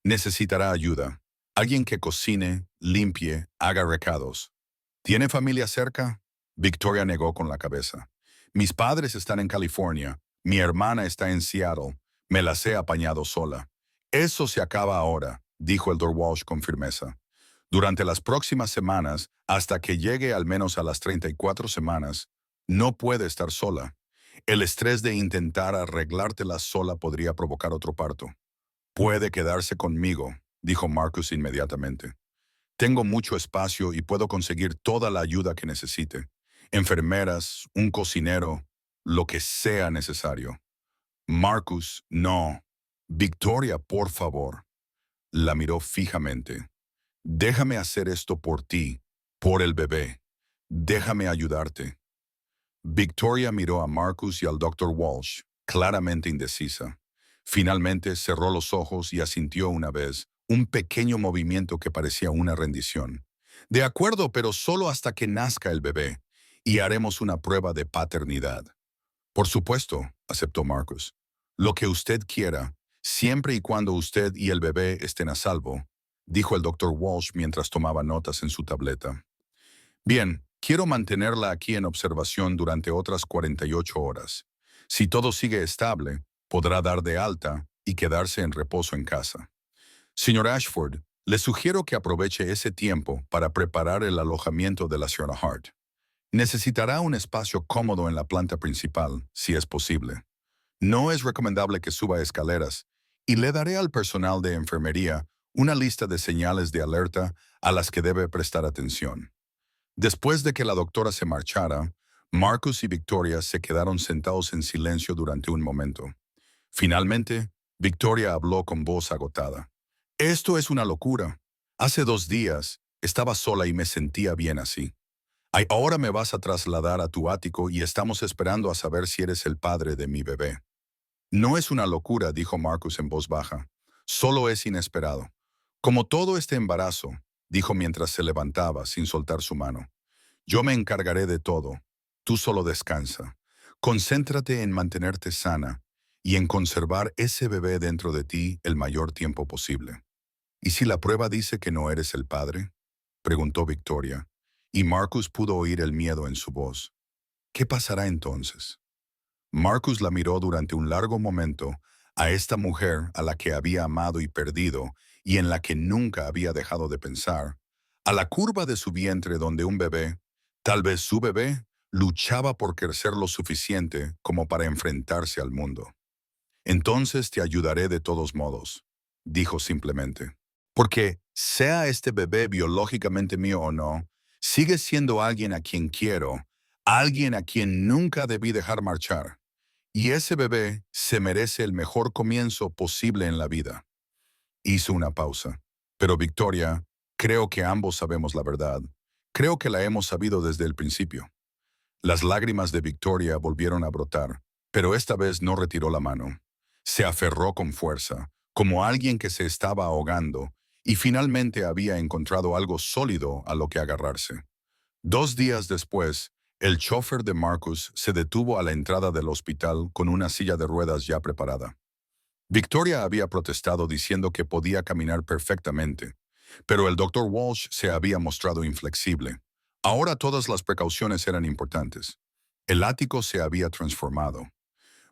Necesitará ayuda. Alguien que cocine, limpie, haga recados. ¿Tiene familia cerca? Victoria negó con la cabeza. Mis padres están en California. Mi hermana está en Seattle. Me las he apañado sola. Eso se acaba ahora, dijo el Dr. Walsh con firmeza. Durante las próximas semanas, hasta que llegue al menos a las 34 semanas, no puede estar sola. El estrés de intentar arreglártela sola podría provocar otro parto. Puede quedarse conmigo, dijo Marcus inmediatamente. Tengo mucho espacio y puedo conseguir toda la ayuda que necesite. Enfermeras, un cocinero, lo que sea necesario. Marcus, no. Victoria, por favor. La miró fijamente. Déjame hacer esto por ti, por el bebé. Déjame ayudarte. Victoria miró a Marcus y al Dr. Walsh, claramente indecisa. Finalmente cerró los ojos y asintió una vez, un pequeño movimiento que parecía una rendición. De acuerdo, pero solo hasta que nazca el bebé, y haremos una prueba de paternidad. Por supuesto, aceptó Marcus. Lo que usted quiera, siempre y cuando usted y el bebé estén a salvo, dijo el Dr. Walsh mientras tomaba notas en su tableta. Bien, quiero mantenerla aquí en observación durante otras 48 horas. Si todo sigue estable, podrá dar de alta y quedarse en reposo en casa. Señor Ashford, le sugiero que aproveche ese tiempo para preparar el alojamiento de la señora Hart. Necesitará un espacio cómodo en la planta principal, si es posible. No es recomendable que suba escaleras, y le daré al personal de enfermería una lista de señales de alerta a las que debe prestar atención. Después de que la doctora se marchara, Marcus y Victoria se quedaron sentados en silencio durante un momento. Finalmente, Victoria habló con voz agotada. Esto es una locura. Hace 2 días estaba sola y me sentía bien así. Ahora me vas a trasladar a tu ático y estamos esperando a saber si eres el padre de mi bebé. No es una locura, dijo Marcus en voz baja. Solo es inesperado. Como todo este embarazo, dijo mientras se levantaba sin soltar su mano. Yo me encargaré de todo. Tú solo descansa. Concéntrate en mantenerte sana y en conservar ese bebé dentro de ti el mayor tiempo posible. ¿Y si la prueba dice que no eres el padre?, preguntó Victoria, y Marcus pudo oír el miedo en su voz. ¿Qué pasará entonces? Marcus la miró durante un largo momento a esta mujer a la que había amado y perdido y en la que nunca había dejado de pensar, a la curva de su vientre donde un bebé, tal vez su bebé, luchaba por crecer lo suficiente como para enfrentarse al mundo. Entonces te ayudaré de todos modos, dijo simplemente. Porque, sea este bebé biológicamente mío o no, sigue siendo alguien a quien quiero, alguien a quien nunca debí dejar marchar. Y ese bebé se merece el mejor comienzo posible en la vida. Hizo una pausa. Pero Victoria, creo que ambos sabemos la verdad. Creo que la hemos sabido desde el principio. Las lágrimas de Victoria volvieron a brotar, pero esta vez no retiró la mano. Se aferró con fuerza, como alguien que se estaba ahogando, y finalmente había encontrado algo sólido a lo que agarrarse. 2 días después, el chofer de Marcus se detuvo a la entrada del hospital con una silla de ruedas ya preparada. Victoria había protestado diciendo que podía caminar perfectamente, pero el doctor Walsh se había mostrado inflexible. Ahora todas las precauciones eran importantes. El ático se había transformado.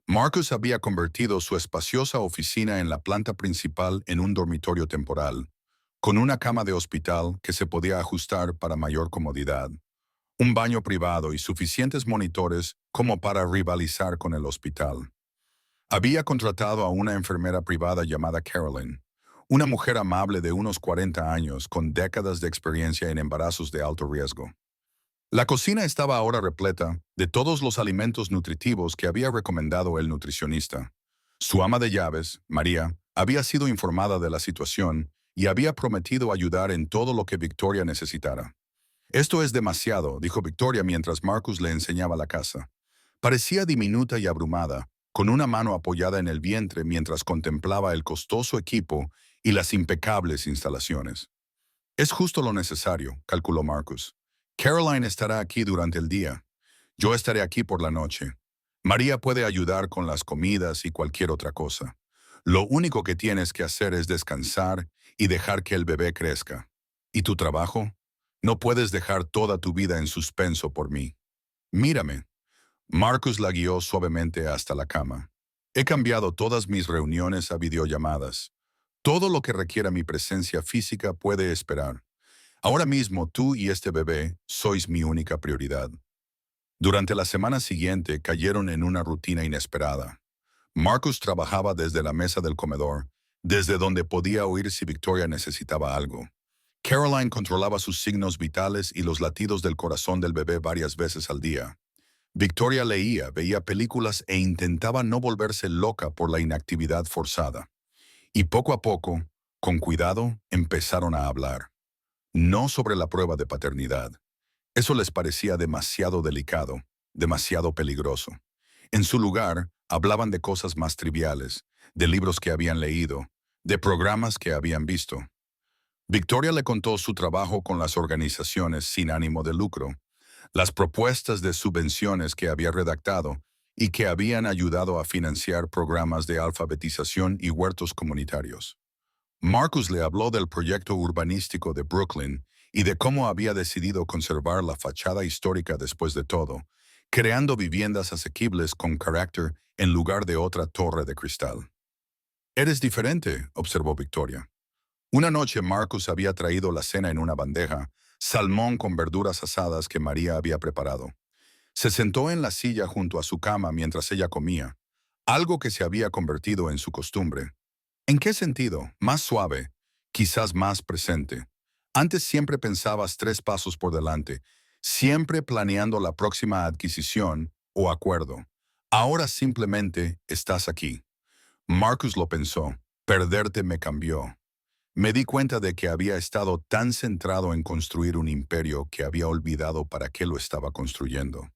Marcus había convertido su espaciosa oficina en la planta principal en un dormitorio temporal, con una cama de hospital que se podía ajustar para mayor comodidad, un baño privado y suficientes monitores como para rivalizar con el hospital. Había contratado a una enfermera privada llamada Carolyn, una mujer amable de unos 40 años con décadas de experiencia en embarazos de alto riesgo. La cocina estaba ahora repleta de todos los alimentos nutritivos que había recomendado el nutricionista. Su ama de llaves, María, había sido informada de la situación y había prometido ayudar en todo lo que Victoria necesitara. Esto es demasiado, dijo Victoria mientras Marcus le enseñaba la casa. Parecía diminuta y abrumada, con una mano apoyada en el vientre mientras contemplaba el costoso equipo y las impecables instalaciones. Es justo lo necesario, calculó Marcus. Caroline estará aquí durante el día. Yo estaré aquí por la noche. María puede ayudar con las comidas y cualquier otra cosa. Lo único que tienes que hacer es descansar y dejar que el bebé crezca. ¿Y tu trabajo? No puedes dejar toda tu vida en suspenso por mí. Mírame. Marcus la guió suavemente hasta la cama. He cambiado todas mis reuniones a videollamadas. Todo lo que requiera mi presencia física puede esperar. Ahora mismo tú y este bebé sois mi única prioridad. Durante la semana siguiente cayeron en una rutina inesperada. Marcus trabajaba desde la mesa del comedor, desde donde podía oír si Victoria necesitaba algo. Caroline controlaba sus signos vitales y los latidos del corazón del bebé varias veces al día. Victoria leía, veía películas e intentaba no volverse loca por la inactividad forzada. Y poco a poco, con cuidado, empezaron a hablar. No sobre la prueba de paternidad. Eso les parecía demasiado delicado, demasiado peligroso. En su lugar, hablaban de cosas más triviales, de libros que habían leído, de programas que habían visto. Victoria le contó su trabajo con las organizaciones sin ánimo de lucro, las propuestas de subvenciones que había redactado y que habían ayudado a financiar programas de alfabetización y huertos comunitarios. Marcus le habló del proyecto urbanístico de Brooklyn y de cómo había decidido conservar la fachada histórica después de todo, creando viviendas asequibles con carácter en lugar de otra torre de cristal. Eres diferente, observó Victoria. Una noche Marcus había traído la cena en una bandeja, salmón con verduras asadas que María había preparado. Se sentó en la silla junto a su cama mientras ella comía, algo que se había convertido en su costumbre. ¿En qué sentido? Más suave, quizás más presente. Antes siempre pensabas 3 pasos por delante, siempre planeando la próxima adquisición o acuerdo. Ahora simplemente estás aquí. Marcus lo pensó. Perderte me cambió. Me di cuenta de que había estado tan centrado en construir un imperio que había olvidado para qué lo estaba construyendo.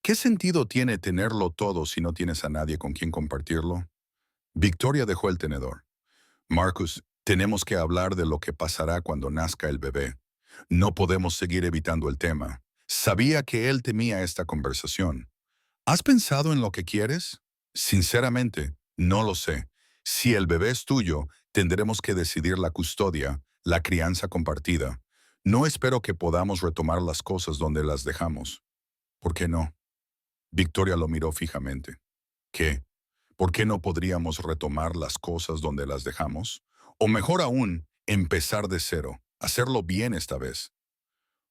¿Qué sentido tiene tenerlo todo si no tienes a nadie con quien compartirlo? Victoria dejó el tenedor. Marcus, tenemos que hablar de lo que pasará cuando nazca el bebé. No podemos seguir evitando el tema. Sabía que él temía esta conversación. ¿Has pensado en lo que quieres? Sinceramente, no lo sé. Si el bebé es tuyo, tendremos que decidir la custodia, la crianza compartida. No espero que podamos retomar las cosas donde las dejamos. ¿Por qué no? Victoria lo miró fijamente. ¿Qué? ¿Por qué no podríamos retomar las cosas donde las dejamos? O mejor aún, empezar de cero, hacerlo bien esta vez.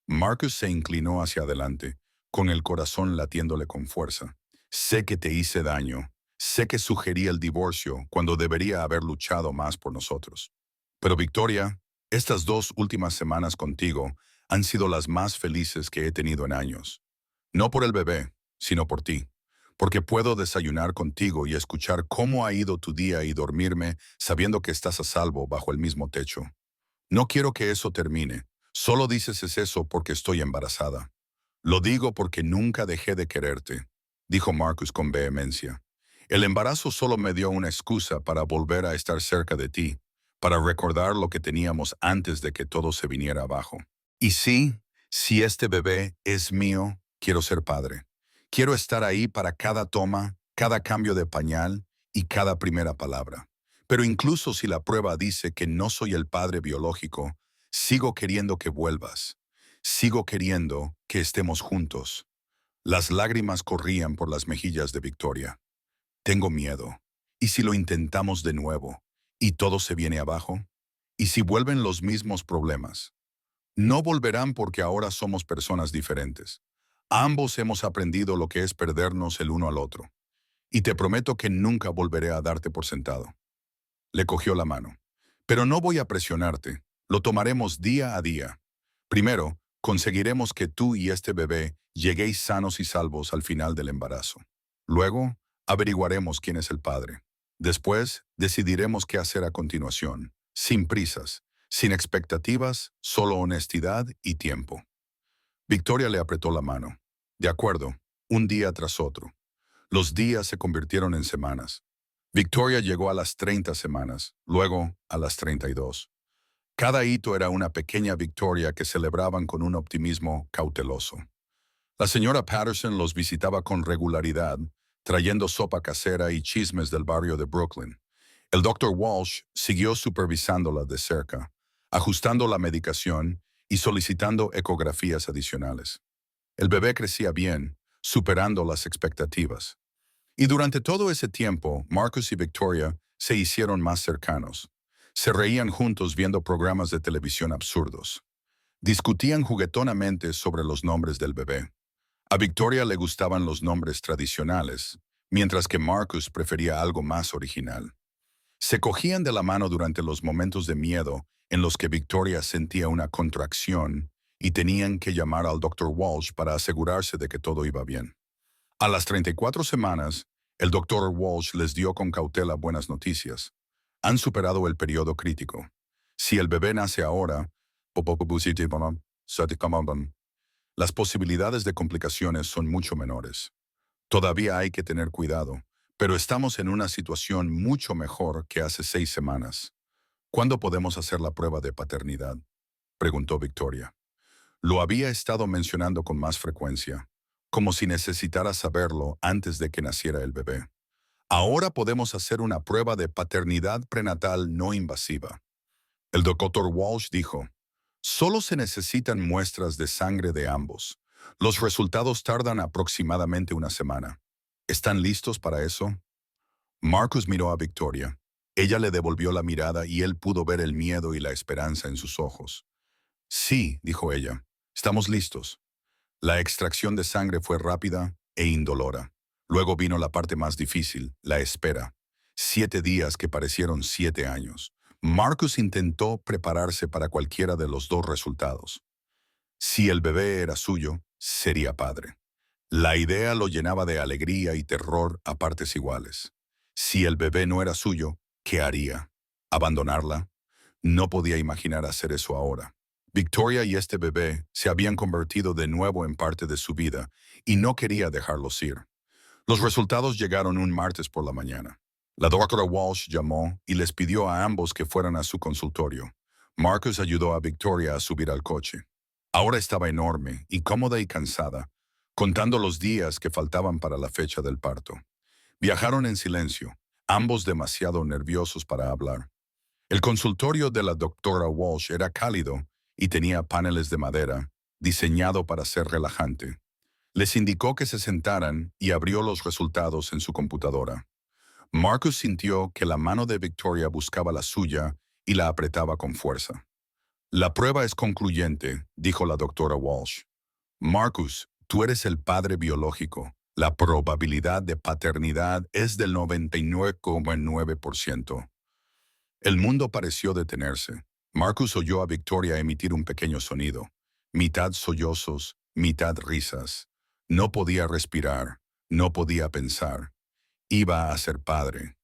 Marcus se inclinó hacia adelante, con el corazón latiéndole con fuerza. Sé que te hice daño. Sé que sugerí el divorcio cuando debería haber luchado más por nosotros. Pero Victoria, estas 2 últimas semanas contigo han sido las más felices que he tenido en años. No por el bebé, sino por ti. Porque puedo desayunar contigo y escuchar cómo ha ido tu día y dormirme sabiendo que estás a salvo bajo el mismo techo. No quiero que eso termine. Solo dices es eso porque estoy embarazada. Lo digo porque nunca dejé de quererte, dijo Marcus con vehemencia. El embarazo solo me dio una excusa para volver a estar cerca de ti, para recordar lo que teníamos antes de que todo se viniera abajo. Y sí, si este bebé es mío, quiero ser padre. Quiero estar ahí para cada toma, cada cambio de pañal y cada primera palabra. Pero incluso si la prueba dice que no soy el padre biológico, sigo queriendo que vuelvas. Sigo queriendo que estemos juntos. Las lágrimas corrían por las mejillas de Victoria. Tengo miedo. ¿Y si lo intentamos de nuevo? ¿Y todo se viene abajo? ¿Y si vuelven los mismos problemas? No volverán porque ahora somos personas diferentes. Ambos hemos aprendido lo que es perdernos el uno al otro. Y te prometo que nunca volveré a darte por sentado. Le cogió la mano. Pero no voy a presionarte. Lo tomaremos día a día. Primero, conseguiremos que tú y este bebé lleguéis sanos y salvos al final del embarazo. Luego, averiguaremos quién es el padre. Después, decidiremos qué hacer a continuación, sin prisas, sin expectativas, solo honestidad y tiempo. Victoria le apretó la mano. De acuerdo, un día tras otro. Los días se convirtieron en semanas. Victoria llegó a las 30 semanas, luego a las 32. Cada hito era una pequeña victoria que celebraban con un optimismo cauteloso. La señora Patterson los visitaba con regularidad, trayendo sopa casera y chismes del barrio de Brooklyn. El Dr. Walsh siguió supervisándola de cerca, ajustando la medicación y solicitando ecografías adicionales. El bebé crecía bien, superando las expectativas. Y durante todo ese tiempo, Marcus y Victoria se hicieron más cercanos. Se reían juntos viendo programas de televisión absurdos. Discutían juguetonamente sobre los nombres del bebé. A Victoria le gustaban los nombres tradicionales, mientras que Marcus prefería algo más original. Se cogían de la mano durante los momentos de miedo en los que Victoria sentía una contracción y tenían que llamar al Dr. Walsh para asegurarse de que todo iba bien. A las 34 semanas, el Dr. Walsh les dio con cautela buenas noticias. Han superado el periodo crítico. Si el bebé nace ahora, las posibilidades de complicaciones son mucho menores. Todavía hay que tener cuidado, pero estamos en una situación mucho mejor que hace 6 semanas. ¿Cuándo podemos hacer la prueba de paternidad?, preguntó Victoria. Lo había estado mencionando con más frecuencia, como si necesitara saberlo antes de que naciera el bebé. Ahora podemos hacer una prueba de paternidad prenatal no invasiva. El doctor Walsh dijo, solo se necesitan muestras de sangre de ambos. Los resultados tardan aproximadamente una semana. ¿Están listos para eso? Marcus miró a Victoria. Ella le devolvió la mirada y él pudo ver el miedo y la esperanza en sus ojos. Sí, dijo ella, estamos listos. La extracción de sangre fue rápida e indolora. Luego vino la parte más difícil, la espera. 7 días que parecieron 7 años. Marcus intentó prepararse para cualquiera de los dos resultados. Si el bebé era suyo, sería padre. La idea lo llenaba de alegría y terror a partes iguales. Si el bebé no era suyo, ¿qué haría? ¿Abandonarla? No podía imaginar hacer eso ahora. Victoria y este bebé se habían convertido de nuevo en parte de su vida y no quería dejarlos ir. Los resultados llegaron un martes por la mañana. La doctora Walsh llamó y les pidió a ambos que fueran a su consultorio. Marcus ayudó a Victoria a subir al coche. Ahora estaba enorme, incómoda y cansada, contando los días que faltaban para la fecha del parto. Viajaron en silencio, ambos demasiado nerviosos para hablar. El consultorio de la doctora Walsh era cálido y tenía paneles de madera, diseñado para ser relajante. Les indicó que se sentaran y abrió los resultados en su computadora. Marcus sintió que la mano de Victoria buscaba la suya y la apretaba con fuerza. La prueba es concluyente, dijo la doctora Walsh. Marcus, tú eres el padre biológico. La probabilidad de paternidad es del 99,9%. El mundo pareció detenerse. Marcus oyó a Victoria emitir un pequeño sonido. Mitad sollozos, mitad risas. No podía respirar, no podía pensar. Iba a ser padre.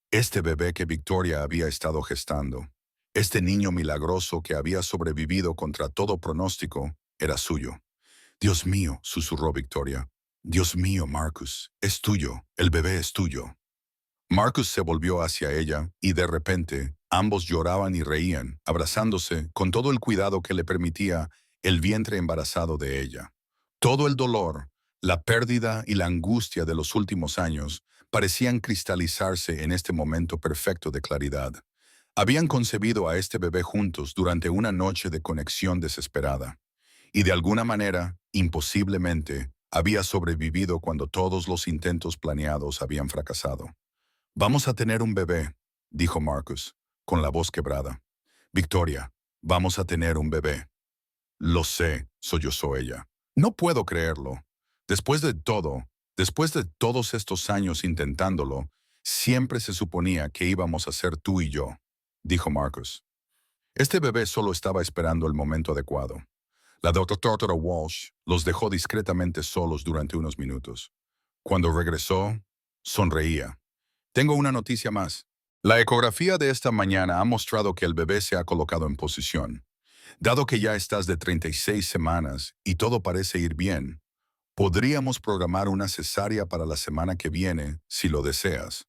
Este bebé que Victoria había estado gestando, este niño milagroso que había sobrevivido contra todo pronóstico, era suyo. Dios mío, susurró Victoria. Dios mío, Marcus, es tuyo, el bebé es tuyo. Marcus se volvió hacia ella y de repente ambos lloraban y reían, abrazándose con todo el cuidado que le permitía el vientre embarazado de ella. Todo el dolor, la pérdida y la angustia de los últimos años parecían cristalizarse en este momento perfecto de claridad. Habían concebido a este bebé juntos durante una noche de conexión desesperada. Y de alguna manera, imposiblemente, había sobrevivido cuando todos los intentos planeados habían fracasado. Vamos a tener un bebé, dijo Marcus, con la voz quebrada. Victoria, vamos a tener un bebé. Lo sé, sollozó ella. No puedo creerlo. Después de todo, después de todos estos años intentándolo, siempre se suponía que íbamos a ser tú y yo, dijo Marcus. Este bebé solo estaba esperando el momento adecuado. La doctora Walsh los dejó discretamente solos durante unos minutos. Cuando regresó, sonreía. Tengo una noticia más. La ecografía de esta mañana ha mostrado que el bebé se ha colocado en posición. Dado que ya estás de 36 semanas y todo parece ir bien, podríamos programar una cesárea para la semana que viene, si lo deseas.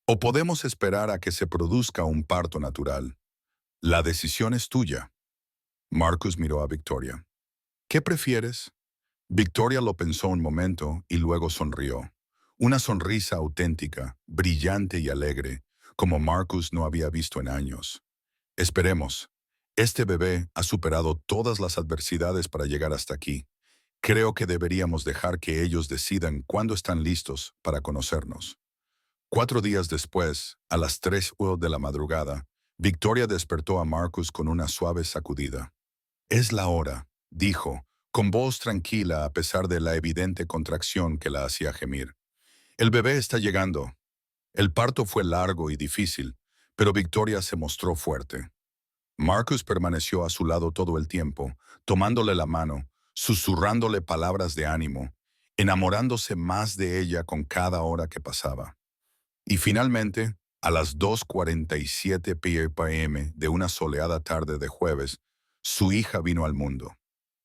O podemos esperar a que se produzca un parto natural. La decisión es tuya. Marcus miró a Victoria. ¿Qué prefieres? Victoria lo pensó un momento y luego sonrió. Una sonrisa auténtica, brillante y alegre, como Marcus no había visto en años. Esperemos. Este bebé ha superado todas las adversidades para llegar hasta aquí. Creo que deberíamos dejar que ellos decidan cuándo están listos para conocernos. 4 días después, a las 3:00 de la madrugada, Victoria despertó a Marcus con una suave sacudida. Es la hora, dijo, con voz tranquila a pesar de la evidente contracción que la hacía gemir. El bebé está llegando. El parto fue largo y difícil, pero Victoria se mostró fuerte. Marcus permaneció a su lado todo el tiempo, tomándole la mano, susurrándole palabras de ánimo, enamorándose más de ella con cada hora que pasaba. Y finalmente, a las 2:47 p.m. de una soleada tarde de jueves, su hija vino al mundo.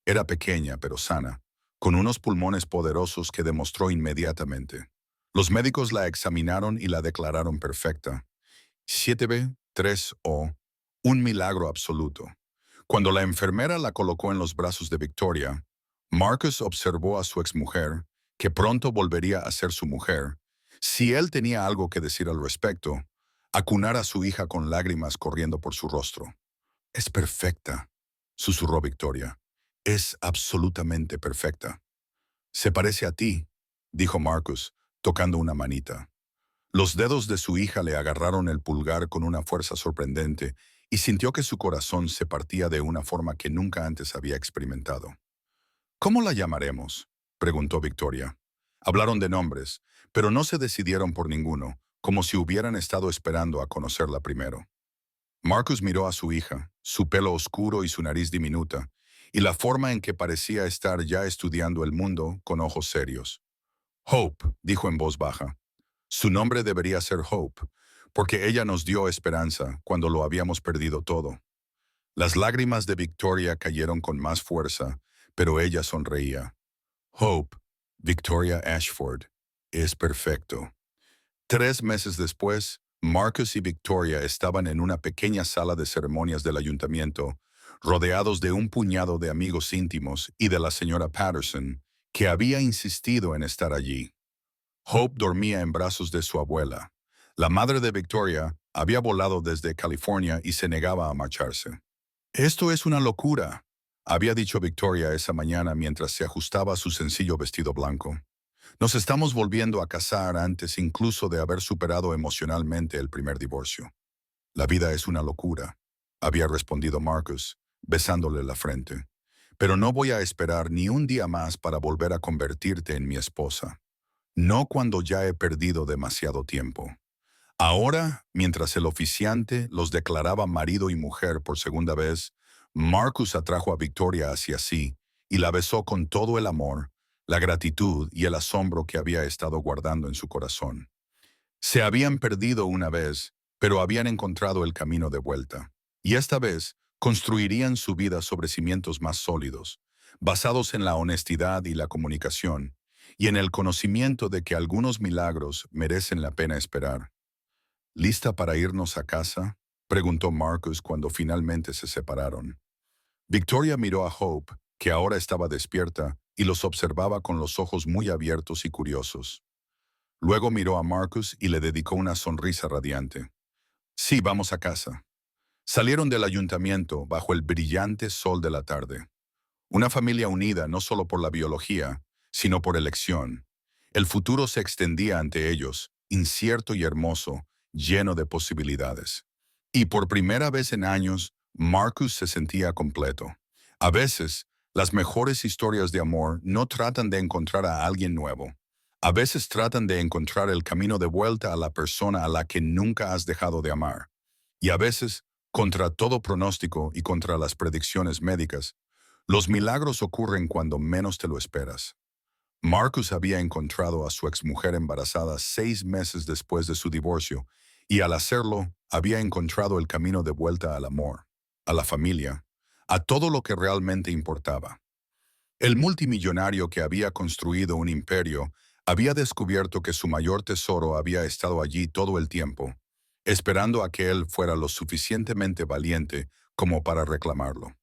Era pequeña pero sana, con unos pulmones poderosos que demostró inmediatamente. Los médicos la examinaron y la declararon perfecta. 7B3O, un milagro absoluto. Cuando la enfermera la colocó en los brazos de Victoria, Marcus observó a su exmujer, que pronto volvería a ser su mujer, si él tenía algo que decir al respecto, acunar a su hija con lágrimas corriendo por su rostro. Es perfecta, susurró Victoria. Es absolutamente perfecta. Se parece a ti, dijo Marcus, tocando una manita. Los dedos de su hija le agarraron el pulgar con una fuerza sorprendente y sintió que su corazón se partía de una forma que nunca antes había experimentado. ¿Cómo la llamaremos?, preguntó Victoria. Hablaron de nombres, pero no se decidieron por ninguno, como si hubieran estado esperando a conocerla primero. Marcus miró a su hija, su pelo oscuro y su nariz diminuta, y la forma en que parecía estar ya estudiando el mundo con ojos serios. Hope, dijo en voz baja. Su nombre debería ser Hope, porque ella nos dio esperanza cuando lo habíamos perdido todo. Las lágrimas de Victoria cayeron con más fuerza, pero ella sonreía. Hope, Victoria Ashford, es perfecto. 3 meses después, Marcus y Victoria estaban en una pequeña sala de ceremonias del ayuntamiento, rodeados de un puñado de amigos íntimos y de la señora Patterson, que había insistido en estar allí. Hope dormía en brazos de su abuela. La madre de Victoria había volado desde California y se negaba a marcharse. «Esto es una locura», había dicho Victoria esa mañana mientras se ajustaba su sencillo vestido blanco. Nos estamos volviendo a casar antes incluso de haber superado emocionalmente el primer divorcio. La vida es una locura, había respondido Marcus, besándole la frente. Pero no voy a esperar ni un día más para volver a convertirte en mi esposa. No cuando ya he perdido demasiado tiempo. Ahora, mientras el oficiante los declaraba marido y mujer por segunda vez, Marcus atrajo a Victoria hacia sí y la besó con todo el amor, la gratitud y el asombro que había estado guardando en su corazón. Se habían perdido una vez, pero habían encontrado el camino de vuelta. Y esta vez construirían su vida sobre cimientos más sólidos, basados en la honestidad y la comunicación, y en el conocimiento de que algunos milagros merecen la pena esperar. ¿Lista para irnos a casa?, preguntó Marcus cuando finalmente se separaron. Victoria miró a Hope, que ahora estaba despierta, y los observaba con los ojos muy abiertos y curiosos. Luego miró a Marcus y le dedicó una sonrisa radiante. Sí, vamos a casa. Salieron del ayuntamiento bajo el brillante sol de la tarde. Una familia unida no solo por la biología, sino por elección. El futuro se extendía ante ellos, incierto y hermoso, lleno de posibilidades. Y por primera vez en años, Marcus se sentía completo. A veces, las mejores historias de amor no tratan de encontrar a alguien nuevo. A veces tratan de encontrar el camino de vuelta a la persona a la que nunca has dejado de amar. Y a veces, contra todo pronóstico y contra las predicciones médicas, los milagros ocurren cuando menos te lo esperas. Marcus había encontrado a su exmujer embarazada 6 meses después de su divorcio, y al hacerlo, había encontrado el camino de vuelta al amor, a la familia, a todo lo que realmente importaba. El multimillonario que había construido un imperio había descubierto que su mayor tesoro había estado allí todo el tiempo, esperando a que él fuera lo suficientemente valiente como para reclamarlo.